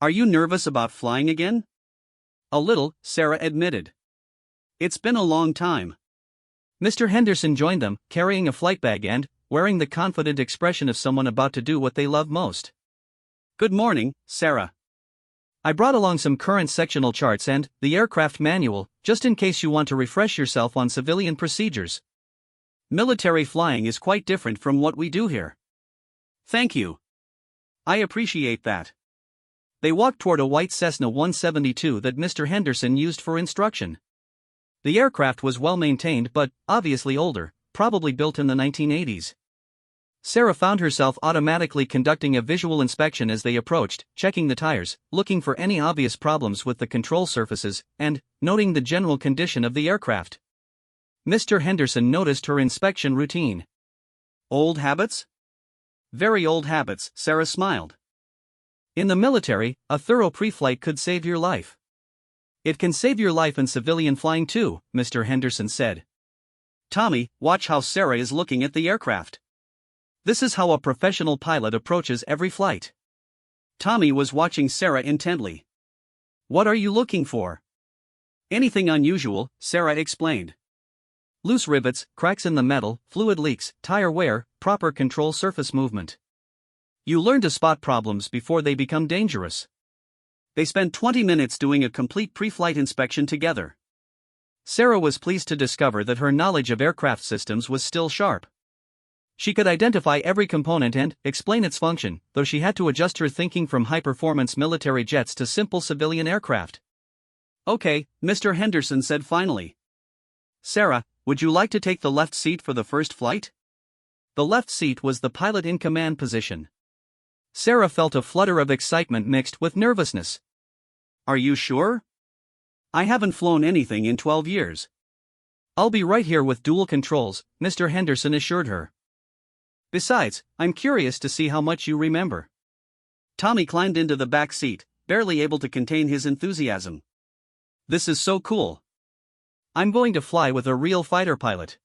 A: Are you nervous about flying again? A little, Sarah admitted. It's been a long time. Mr. Henderson joined them, carrying a flight bag and wearing the confident expression of someone about to do what they love most. Good morning, Sarah. I brought along some current sectional charts and the aircraft manual, just in case you want to refresh yourself on civilian procedures. Military flying is quite different from what we do here. Thank you. I appreciate that. They walked toward a white Cessna 172 that Mr. Henderson used for instruction. The aircraft was well maintained but obviously older, probably built in the 1980s. Sarah found herself automatically conducting a visual inspection as they approached, checking the tires, looking for any obvious problems with the control surfaces, and noting the general condition of the aircraft. Mr. Henderson noticed her inspection routine. Old habits? Very old habits, Sarah smiled. In the military, a thorough pre-flight could save your life. It can save your life in civilian flying too, Mr. Henderson said. Tommy, watch how Sarah is looking at the aircraft. This is how a professional pilot approaches every flight. Tommy was watching Sarah intently. What are you looking for? Anything unusual, Sarah explained. Loose rivets, cracks in the metal, fluid leaks, tire wear, proper control surface movement. You learn to spot problems before they become dangerous. They spent 20 minutes doing a complete pre-flight inspection together. Sarah was pleased to discover that her knowledge of aircraft systems was still sharp. She could identify every component and explain its function, though she had to adjust her thinking from high-performance military jets to simple civilian aircraft. Okay, Mr. Henderson said finally. Sarah, would you like to take the left seat for the first flight? The left seat was the pilot-in-command position. Sarah felt a flutter of excitement mixed with nervousness. Are you sure? I haven't flown anything in 12 years. I'll be right here with dual controls, Mr. Henderson assured her. Besides, I'm curious to see how much you remember. Tommy climbed into the back seat, barely able to contain his enthusiasm. This is so cool. I'm going to fly with a real fighter pilot.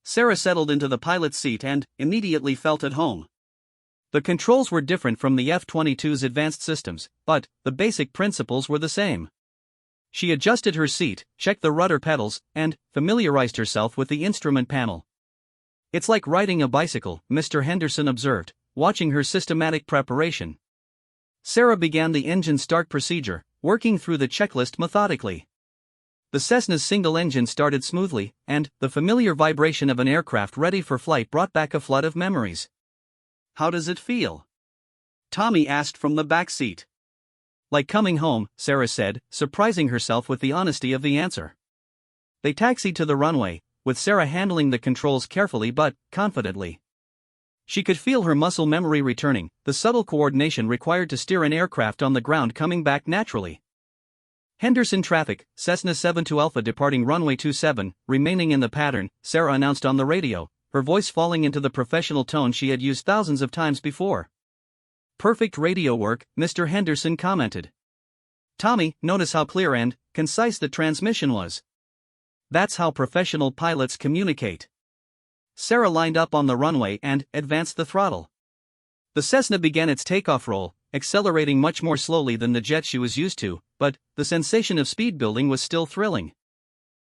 A: Sarah settled into the pilot's seat and immediately felt at home. The controls were different from the F-22's advanced systems, but the basic principles were the same. She adjusted her seat, checked the rudder pedals, and familiarized herself with the instrument panel. It's like riding a bicycle, Mr. Henderson observed, watching her systematic preparation. Sarah began the engine start procedure, working through the checklist methodically. The Cessna's single engine started smoothly, and the familiar vibration of an aircraft ready for flight brought back a flood of memories. How does it feel? Tommy asked from the back seat. Like coming home, Sarah said, surprising herself with the honesty of the answer. They taxied to the runway, with Sarah handling the controls carefully but confidently. She could feel her muscle memory returning, the subtle coordination required to steer an aircraft on the ground coming back naturally. Henderson traffic, Cessna 72 Alpha departing runway 27, remaining in the pattern, Sarah announced on the radio, her voice falling into the professional tone she had used thousands of times before. Perfect radio work, Mr. Henderson commented. Tommy, notice how clear and concise the transmission was. That's how professional pilots communicate. Sarah lined up on the runway and advanced the throttle. The Cessna began its takeoff roll, accelerating much more slowly than the jet she was used to, but the sensation of speed building was still thrilling.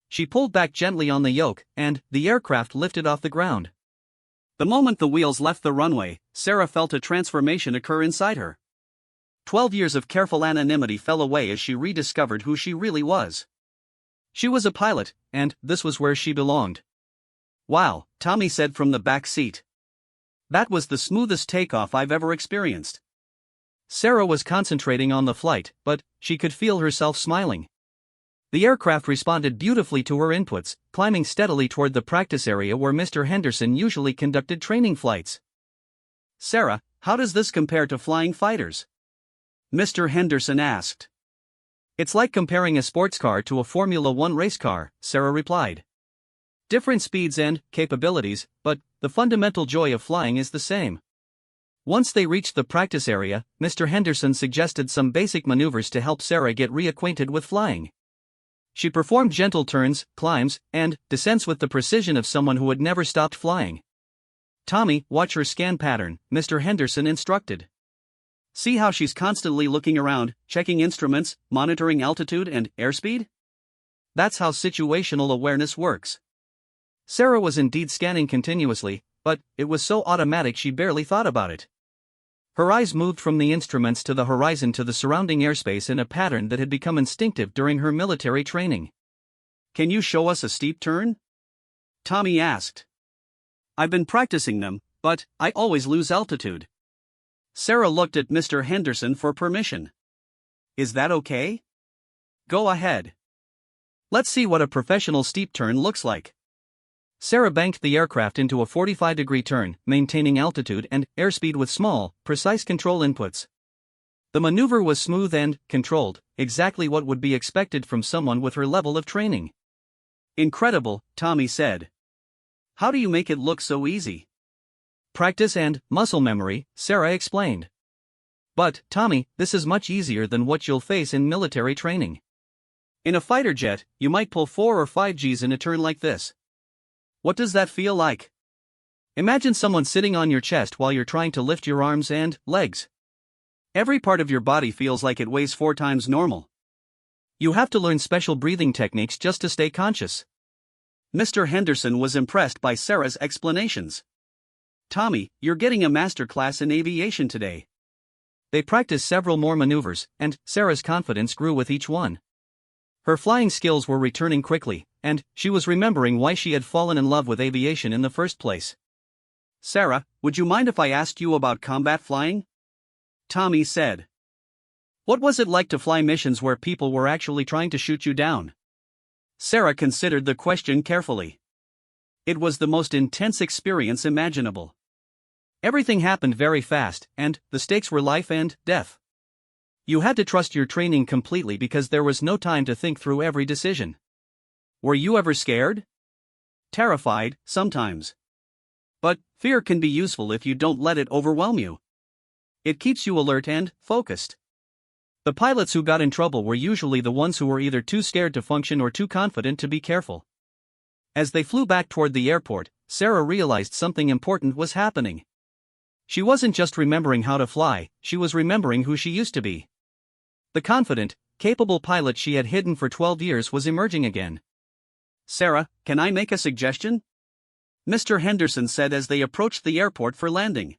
A: She pulled back gently on the yoke, and the aircraft lifted off the ground. The moment the wheels left the runway, Sarah felt a transformation occur inside her. 12 years of careful anonymity fell away as she rediscovered who she really was. She was a pilot, and this was where she belonged. Wow, Tommy said from the back seat. That was the smoothest takeoff I've ever experienced. Sarah was concentrating on the flight, but she could feel herself smiling. The aircraft responded beautifully to her inputs, climbing steadily toward the practice area where Mr. Henderson usually conducted training flights. Sarah, how does this compare to flying fighters? Mr. Henderson asked. It's like comparing a sports car to a Formula One race car, Sarah replied. Different speeds and capabilities, but the fundamental joy of flying is the same. Once they reached the practice area, Mr. Henderson suggested some basic maneuvers to help Sarah get reacquainted with flying. She performed gentle turns, climbs, and descents with the precision of someone who had never stopped flying. Tommy, watch her scan pattern, Mr. Henderson instructed. See how she's constantly looking around, checking instruments, monitoring altitude and airspeed? That's how situational awareness works. Sarah was indeed scanning continuously, but it was so automatic she barely thought about it. Her eyes moved from the instruments to the horizon to the surrounding airspace in a pattern that had become instinctive during her military training. Can you show us a steep turn? Tommy asked. I've been practicing them, but I always lose altitude. Sarah looked at Mr. Henderson for permission. Is that okay? Go ahead. Let's see what a professional steep turn looks like. Sarah banked the aircraft into a 45-degree turn, maintaining altitude and airspeed with small, precise control inputs. The maneuver was smooth and controlled, exactly what would be expected from someone with her level of training. Incredible, Tommy said. How do you make it look so easy? Practice and muscle memory, Sarah explained. But, Tommy, this is much easier than what you'll face in military training. In a fighter jet, you might pull 4 or 5 Gs in a turn like this. What does that feel like? Imagine someone sitting on your chest while you're trying to lift your arms and legs. Every part of your body feels like it weighs 4 times normal. You have to learn special breathing techniques just to stay conscious. Mr. Henderson was impressed by Sarah's explanations. Tommy, you're getting a master class in aviation today. They practiced several more maneuvers, and Sarah's confidence grew with each one. Her flying skills were returning quickly, and she was remembering why she had fallen in love with aviation in the first place. Sarah, would you mind if I asked you about combat flying? Tommy said. What was it like to fly missions where people were actually trying to shoot you down? Sarah considered the question carefully. It was the most intense experience imaginable. Everything happened very fast, and the stakes were life and death. You had to trust your training completely because there was no time to think through every decision. Were you ever scared? Terrified, sometimes. But fear can be useful if you don't let it overwhelm you. It keeps you alert and focused. The pilots who got in trouble were usually the ones who were either too scared to function or too confident to be careful. As they flew back toward the airport, Sarah realized something important was happening. She wasn't just remembering how to fly, she was remembering who she used to be. The confident, capable pilot she had hidden for 12 years was emerging again. Sarah, can I make a suggestion? Mr. Henderson said as they approached the airport for landing.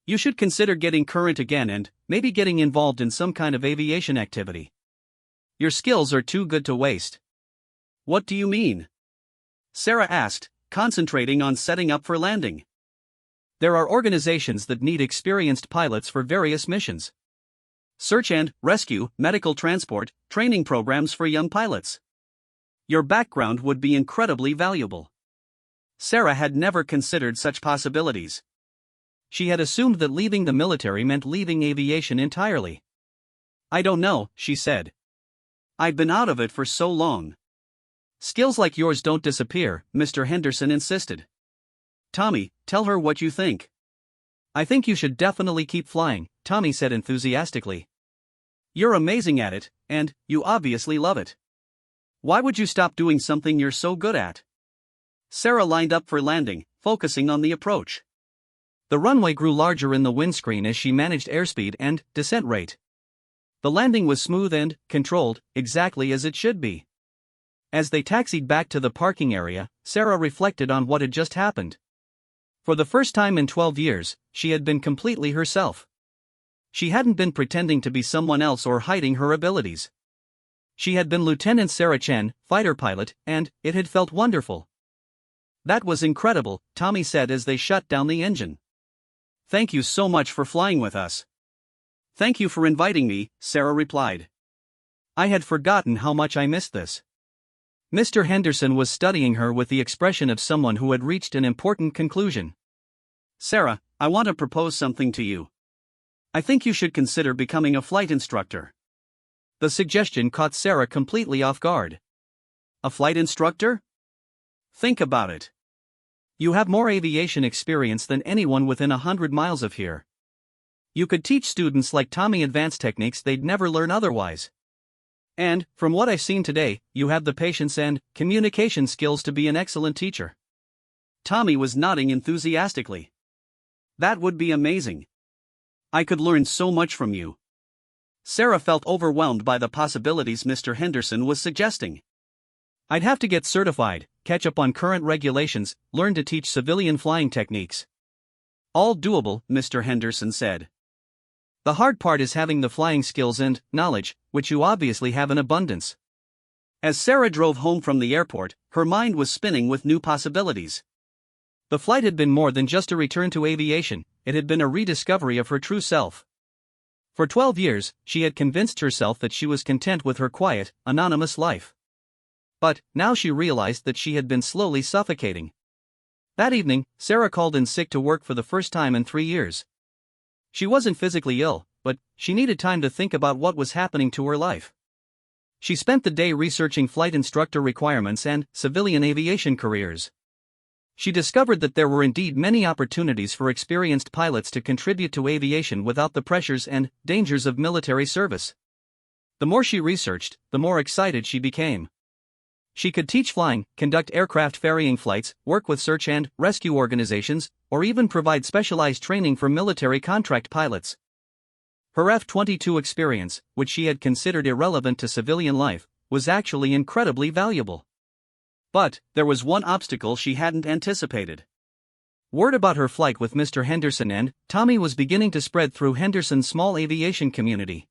A: You should consider getting current again and maybe getting involved in some kind of aviation activity. Your skills are too good to waste. What do you mean? Sarah asked, concentrating on setting up for landing. There are organizations that need experienced pilots for various missions. Search and rescue, medical transport, training programs for young pilots. Your background would be incredibly valuable. Sarah had never considered such possibilities. She had assumed that leaving the military meant leaving aviation entirely. I don't know, she said. I've been out of it for so long. Skills like yours don't disappear, Mr. Henderson insisted. Tommy, tell her what you think. I think you should definitely keep flying, Tommy said enthusiastically. You're amazing at it, and you obviously love it. Why would you stop doing something you're so good at? Sarah lined up for landing, focusing on the approach. The runway grew larger in the windscreen as she managed airspeed and descent rate. The landing was smooth and controlled, exactly as it should be. As they taxied back to the parking area, Sarah reflected on what had just happened. For the first time in 12 years, she had been completely herself. She hadn't been pretending to be someone else or hiding her abilities. She had been Lieutenant Sarah Chen, fighter pilot, and it had felt wonderful. That was incredible, Tommy said as they shut down the engine. Thank you so much for flying with us. Thank you for inviting me, Sarah replied. I had forgotten how much I missed this. Mr. Henderson was studying her with the expression of someone who had reached an important conclusion. Sarah, I want to propose something to you. I think you should consider becoming a flight instructor. The suggestion caught Sarah completely off guard. A flight instructor? Think about it. You have more aviation experience than anyone within 100 miles of here. You could teach students like Tommy advanced techniques they'd never learn otherwise. And, from what I've seen today, you have the patience and communication skills to be an excellent teacher. Tommy was nodding enthusiastically. That would be amazing. I could learn so much from you. Sarah felt overwhelmed by the possibilities Mr. Henderson was suggesting. I'd have to get certified, catch up on current regulations, learn to teach civilian flying techniques. All doable, Mr. Henderson said. The hard part is having the flying skills and knowledge, which you obviously have in abundance. As Sarah drove home from the airport, her mind was spinning with new possibilities. The flight had been more than just a return to aviation, it had been a rediscovery of her true self. For 12 years, she had convinced herself that she was content with her quiet, anonymous life. But now she realized that she had been slowly suffocating. That evening, Sarah called in sick to work for the first time in 3 years. She wasn't physically ill, but she needed time to think about what was happening to her life. She spent the day researching flight instructor requirements and civilian aviation careers. She discovered that there were indeed many opportunities for experienced pilots to contribute to aviation without the pressures and dangers of military service. The more she researched, the more excited she became. She could teach flying, conduct aircraft ferrying flights, work with search and rescue organizations, or even provide specialized training for military contract pilots. Her F-22 experience, which she had considered irrelevant to civilian life, was actually incredibly valuable. But there was one obstacle she hadn't anticipated. Word about her flight with Mr. Henderson and Tommy was beginning to spread through Henderson's small aviation community.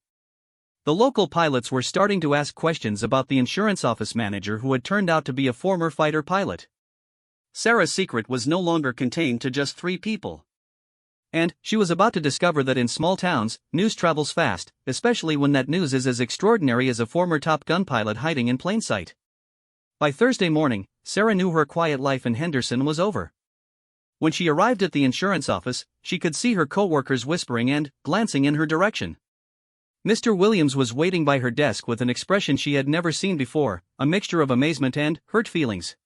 A: The local pilots were starting to ask questions about the insurance office manager who had turned out to be a former fighter pilot. Sarah's secret was no longer contained to just 3 people. And she was about to discover that in small towns, news travels fast, especially when that news is as extraordinary as a former Top Gun pilot hiding in plain sight. By Thursday morning, Sarah knew her quiet life in Henderson was over. When she arrived at the insurance office, she could see her co-workers whispering and glancing in her direction. Mr. Williams was waiting by her desk with an expression she had never seen before, a mixture of amazement and hurt feelings.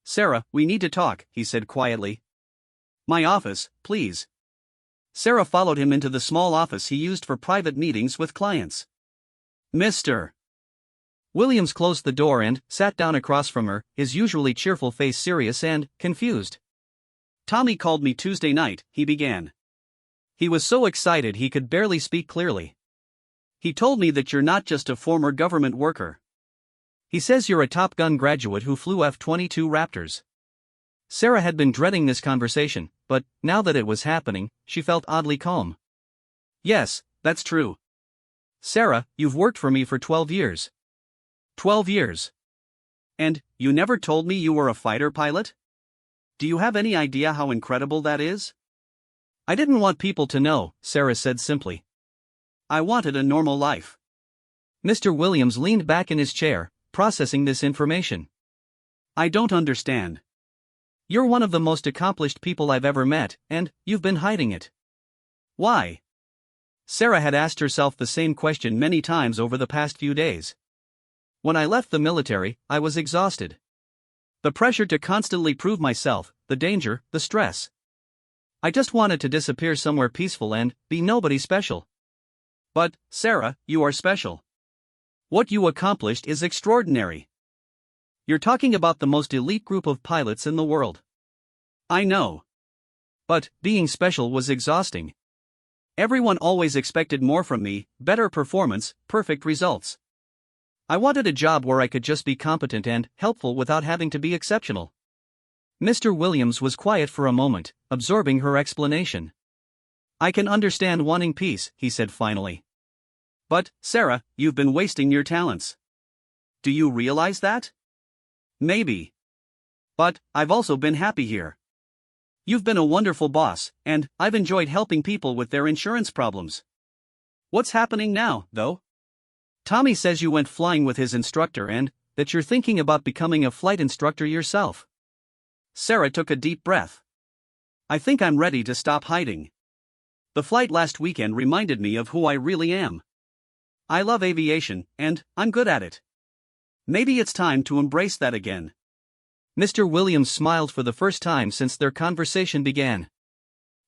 A: "Sarah, we need to talk," he said quietly. "My office, please." Sarah followed him into the small office he used for private meetings with clients. "Mr. Williams closed the door and sat down across from her, his usually cheerful face serious and confused. "Tommy called me Tuesday night," he began. He was so excited he could barely speak clearly. "He told me that you're not just a former government worker. He says you're a Top Gun graduate who flew F-22 Raptors." Sarah had been dreading this conversation, but now that it was happening, she felt oddly calm. "Yes, that's true. Sarah, you've worked for me for 12 years. 12 years. And you never told me you were a fighter pilot? Do you have any idea how incredible that is?" "I didn't want people to know," Sarah said simply. "I wanted a normal life." Mr. Williams leaned back in his chair, processing this information. "I don't understand. You're one of the most accomplished people I've ever met, and you've been hiding it. Why?" Sarah had asked herself the same question many times over the past few days. "When I left the military, I was exhausted. The pressure to constantly prove myself, the danger, the stress. I just wanted to disappear somewhere peaceful and be nobody special." "But, Sarah, you are special. What you accomplished is extraordinary. You're talking about the most elite group of pilots in the world." "I know. But being special was exhausting. Everyone always expected more from me, better performance, perfect results. I wanted a job where I could just be competent and helpful without having to be exceptional." Mr. Williams was quiet for a moment, absorbing her explanation. "I can understand wanting peace," he said finally. "But, Sarah, you've been wasting your talents. Do you realize that?" "Maybe. But I've also been happy here. You've been a wonderful boss, and I've enjoyed helping people with their insurance problems. What's happening now, though? Tommy says you went flying with his instructor and that you're thinking about becoming a flight instructor yourself." Sarah took a deep breath. "I think I'm ready to stop hiding. The flight last weekend reminded me of who I really am. I love aviation, and I'm good at it. Maybe it's time to embrace that again." Mr. Williams smiled for the first time since their conversation began.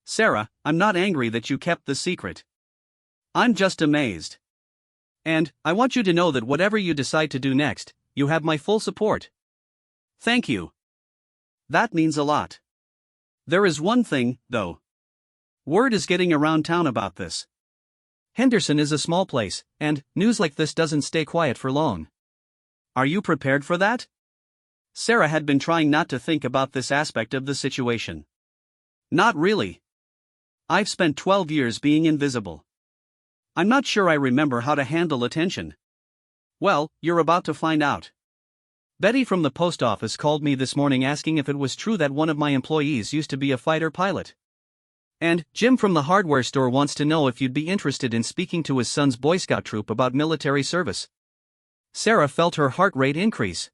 A: "Sarah, I'm not angry that you kept the secret. I'm just amazed. And I want you to know that whatever you decide to do next, you have my full support." "Thank you. That means a lot. There is one thing, though. Word is getting around town about this. Henderson is a small place, and news like this doesn't stay quiet for long. Are you prepared for that?" Sarah had been trying not to think about this aspect of the situation. "Not really. I've spent 12 years being invisible. I'm not sure I remember how to handle attention." "Well, you're about to find out. Betty from the post office called me this morning asking if it was true that one of my employees used to be a fighter pilot. And Jim from the hardware store wants to know if you'd be interested in speaking to his son's Boy Scout troop about military service." Sarah felt her heart rate increase.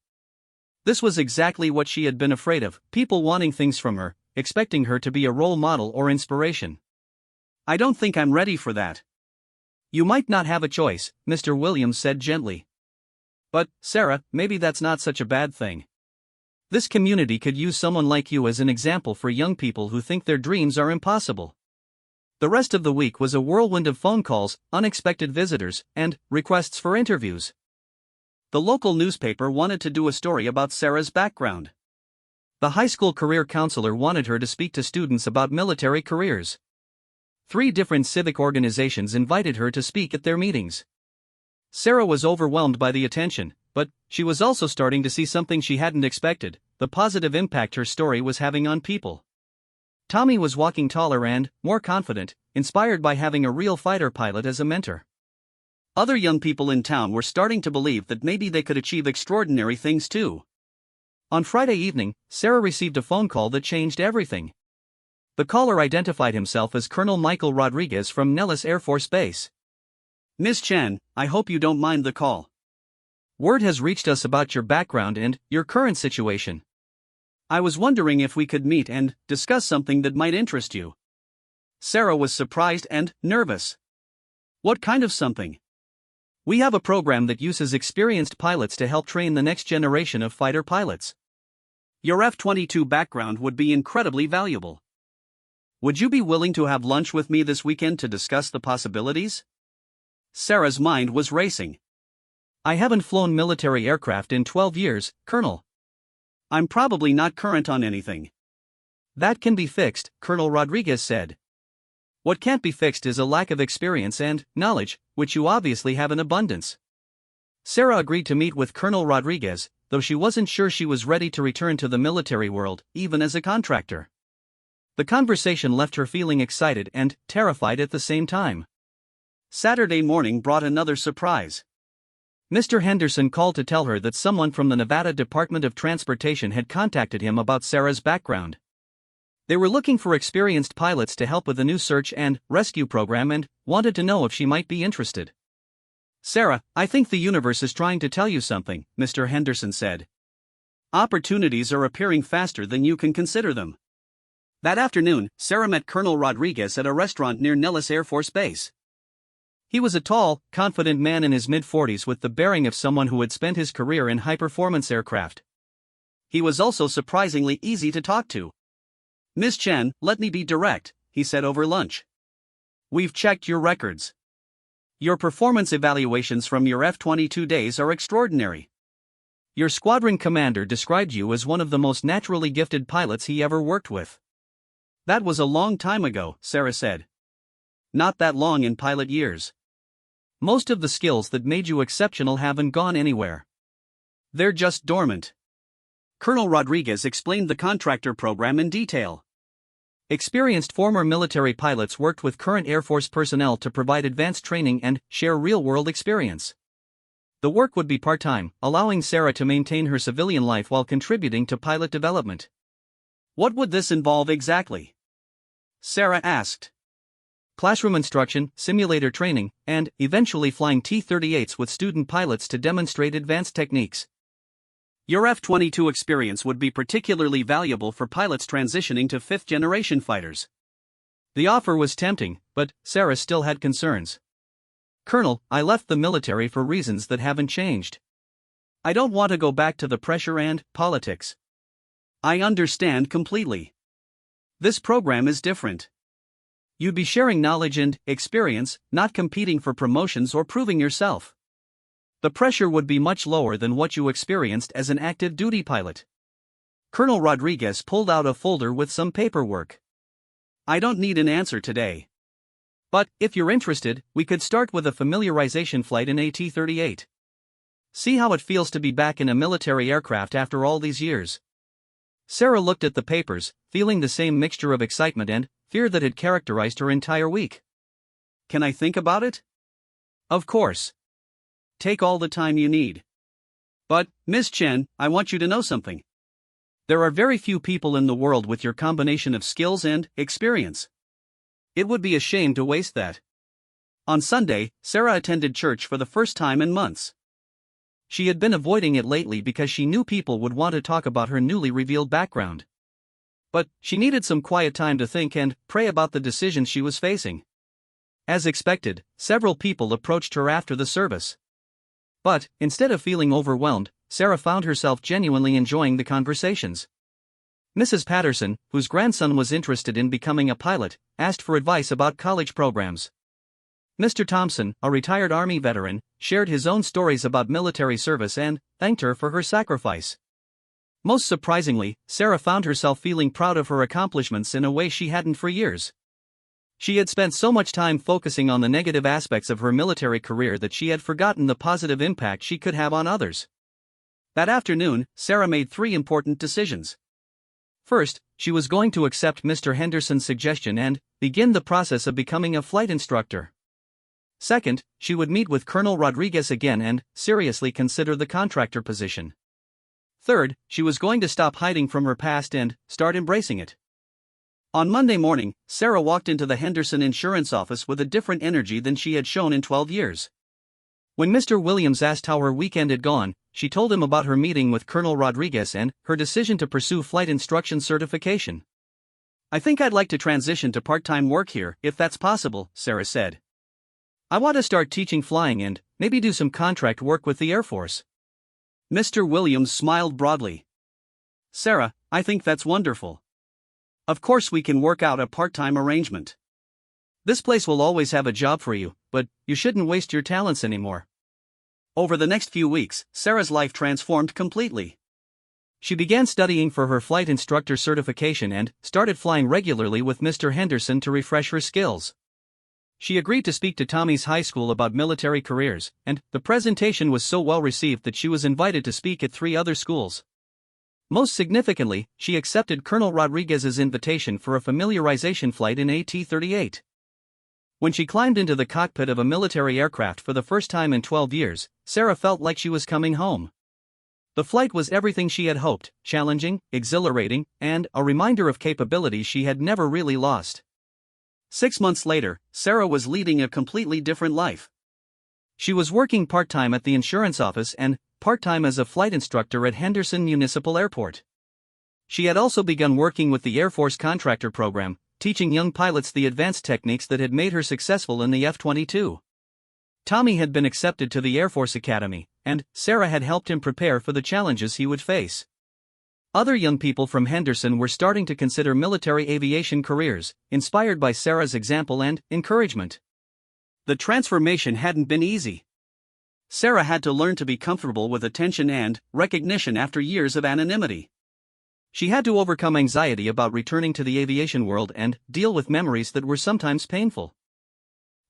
A: This was exactly what she had been afraid of, people wanting things from her, expecting her to be a role model or inspiration. I don't think I'm ready for that. You might not have a choice, Mr. Williams said gently. But, Sarah, maybe that's not such a bad thing. This community could use someone like you as an example for young people who think their dreams are impossible. The rest of the week was a whirlwind of phone calls, unexpected visitors, and requests for interviews. The local newspaper wanted to do a story about Sarah's background. The high school career counselor wanted her to speak to students about military careers. 3 different civic organizations invited her to speak at their meetings. Sarah was overwhelmed by the attention, but she was also starting to see something she hadn't expected: the positive impact her story was having on people. Tommy was walking taller and more confident, inspired by having a real fighter pilot as a mentor. Other young people in town were starting to believe that maybe they could achieve extraordinary things too. On Friday evening, Sarah received a phone call that changed everything. The caller identified himself as Colonel Michael Rodriguez from Nellis Air Force Base. Miss Chen, I hope you don't mind the call. Word has reached us about your background and your current situation. I was wondering if we could meet and discuss something that might interest you. Sarah was surprised and nervous. What kind of something? We have a program that uses experienced pilots to help train the next generation of fighter pilots. Your F-22 background would be incredibly valuable. Would you be willing to have lunch with me this weekend to discuss the possibilities? Sarah's mind was racing. I haven't flown military aircraft in 12 years, Colonel. I'm probably not current on anything. That can be fixed, Colonel Rodriguez said. What can't be fixed is a lack of experience and knowledge, which you obviously have in abundance. Sarah agreed to meet with Colonel Rodriguez, though she wasn't sure she was ready to return to the military world, even as a contractor. The conversation left her feeling excited and terrified at the same time. Saturday morning brought another surprise. Mr. Henderson called to tell her that someone from the Nevada Department of Transportation had contacted him about Sarah's background. They were looking for experienced pilots to help with the new search and rescue program and wanted to know if she might be interested. Sarah, I think the universe is trying to tell you something, Mr. Henderson said. Opportunities are appearing faster than you can consider them. That afternoon, Sarah met Colonel Rodriguez at a restaurant near Nellis Air Force Base. He was a tall, confident man in his mid-40s with the bearing of someone who had spent his career in high-performance aircraft. He was also surprisingly easy to talk to. Miss Chen, let me be direct, he said over lunch. We've checked your records. Your performance evaluations from your F-22 days are extraordinary. Your squadron commander described you as one of the most naturally gifted pilots he ever worked with. That was a long time ago, Sarah said. Not that long in pilot years. Most of the skills that made you exceptional haven't gone anywhere. They're just dormant. Colonel Rodriguez explained the contractor program in detail. Experienced former military pilots worked with current Air Force personnel to provide advanced training and share real-world experience. The work would be part-time, allowing Sarah to maintain her civilian life while contributing to pilot development. What would this involve exactly? Sarah asked. Classroom instruction, simulator training, and eventually flying T-38s with student pilots to demonstrate advanced techniques. Your F-22 experience would be particularly valuable for pilots transitioning to fifth-generation fighters. The offer was tempting, but Sarah still had concerns. Colonel, I left the military for reasons that haven't changed. I don't want to go back to the pressure and politics. I understand completely. This program is different. You'd be sharing knowledge and experience, not competing for promotions or proving yourself. The pressure would be much lower than what you experienced as an active duty pilot. Colonel Rodriguez pulled out a folder with some paperwork. I don't need an answer today. But, if you're interested, we could start with a familiarization flight in a T-38. See how it feels to be back in a military aircraft after all these years. Sarah looked at the papers, feeling the same mixture of excitement and fear that had characterized her entire week. Can I think about it? Of course. Take all the time you need. But, Miss Chen, I want you to know something. There are very few people in the world with your combination of skills and experience. It would be a shame to waste that. On Sunday, Sarah attended church for the first time in months. She had been avoiding it lately because she knew people would want to talk about her newly revealed background. But she needed some quiet time to think and pray about the decisions she was facing. As expected, several people approached her after the service. But, instead of feeling overwhelmed, Sarah found herself genuinely enjoying the conversations. Mrs. Patterson, whose grandson was interested in becoming a pilot, asked for advice about college programs. Mr. Thompson, a retired Army veteran, shared his own stories about military service and thanked her for her sacrifice. Most surprisingly, Sarah found herself feeling proud of her accomplishments in a way she hadn't for years. She had spent so much time focusing on the negative aspects of her military career that she had forgotten the positive impact she could have on others. That afternoon, Sarah made 3 important decisions. First, she was going to accept Mr. Henderson's suggestion and begin the process of becoming a flight instructor. Second, she would meet with Colonel Rodriguez again and seriously consider the contractor position. Third, she was going to stop hiding from her past and start embracing it. On Monday morning, Sarah walked into the Henderson insurance office with a different energy than she had shown in 12 years. When Mr. Williams asked how her weekend had gone, she told him about her meeting with Colonel Rodriguez and her decision to pursue flight instruction certification. "I think I'd like to transition to part-time work here, if that's possible," Sarah said. "I want to start teaching flying and maybe do some contract work with the Air Force." Mr. Williams smiled broadly. "Sarah, I think that's wonderful. Of course we can work out a part-time arrangement. This place will always have a job for you, but you shouldn't waste your talents anymore." Over the next few weeks, Sarah's life transformed completely. She began studying for her flight instructor certification and started flying regularly with Mr. Henderson to refresh her skills. She agreed to speak to Tommy's high school about military careers, and the presentation was so well received that she was invited to speak at 3 other schools. Most significantly, she accepted Colonel Rodriguez's invitation for a familiarization flight in AT-38. When she climbed into the cockpit of a military aircraft for the first time in 12 years, Sarah felt like she was coming home. The flight was everything she had hoped: challenging, exhilarating, and a reminder of capabilities she had never really lost. 6 months later, Sarah was leading a completely different life. She was working part-time at the insurance office and part-time as a flight instructor at Henderson Municipal Airport. She had also begun working with the Air Force contractor program, teaching young pilots the advanced techniques that had made her successful in the F-22. Tommy had been accepted to the Air Force Academy, and Sarah had helped him prepare for the challenges he would face. Other young people from Henderson were starting to consider military aviation careers, inspired by Sarah's example and encouragement. The transformation hadn't been easy. Sarah had to learn to be comfortable with attention and recognition after years of anonymity. She had to overcome anxiety about returning to the aviation world and deal with memories that were sometimes painful.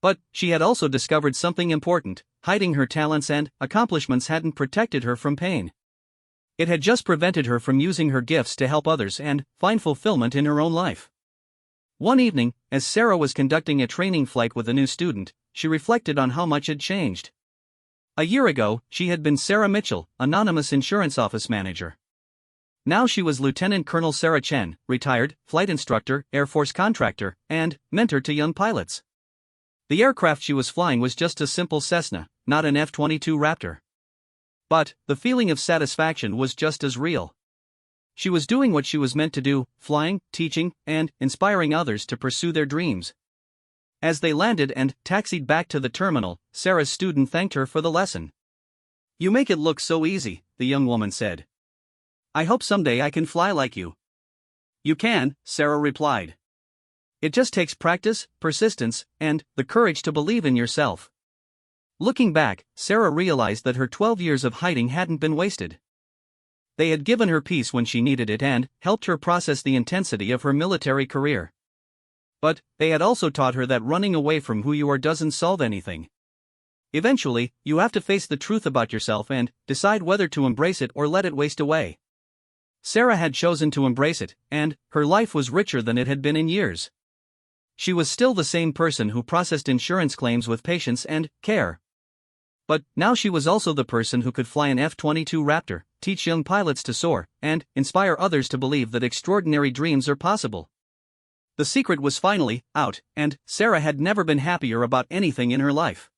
A: But she had also discovered something important: hiding her talents and accomplishments hadn't protected her from pain. It had just prevented her from using her gifts to help others and find fulfillment in her own life. One evening, as Sarah was conducting a training flight with a new student, she reflected on how much had changed. A year ago, she had been Sarah Mitchell, anonymous insurance office manager. Now she was Lieutenant Colonel Sarah Chen, retired, flight instructor, Air Force contractor, and mentor to young pilots. The aircraft she was flying was just a simple Cessna, not an F-22 Raptor. But the feeling of satisfaction was just as real. She was doing what she was meant to do: flying, teaching, and inspiring others to pursue their dreams. As they landed and taxied back to the terminal, Sarah's student thanked her for the lesson. "You make it look so easy," the young woman said. "I hope someday I can fly like you." "You can," Sarah replied. "It just takes practice, persistence, and the courage to believe in yourself." Looking back, Sarah realized that her 12 years of hiding hadn't been wasted. They had given her peace when she needed it and helped her process the intensity of her military career. But they had also taught her that running away from who you are doesn't solve anything. Eventually, you have to face the truth about yourself and decide whether to embrace it or let it waste away. Sarah had chosen to embrace it, and her life was richer than it had been in years. She was still the same person who processed insurance claims with patience and care. But now she was also the person who could fly an F-22 Raptor, teach young pilots to soar, and inspire others to believe that extraordinary dreams are possible. The secret was finally out, and Sarah had never been happier about anything in her life.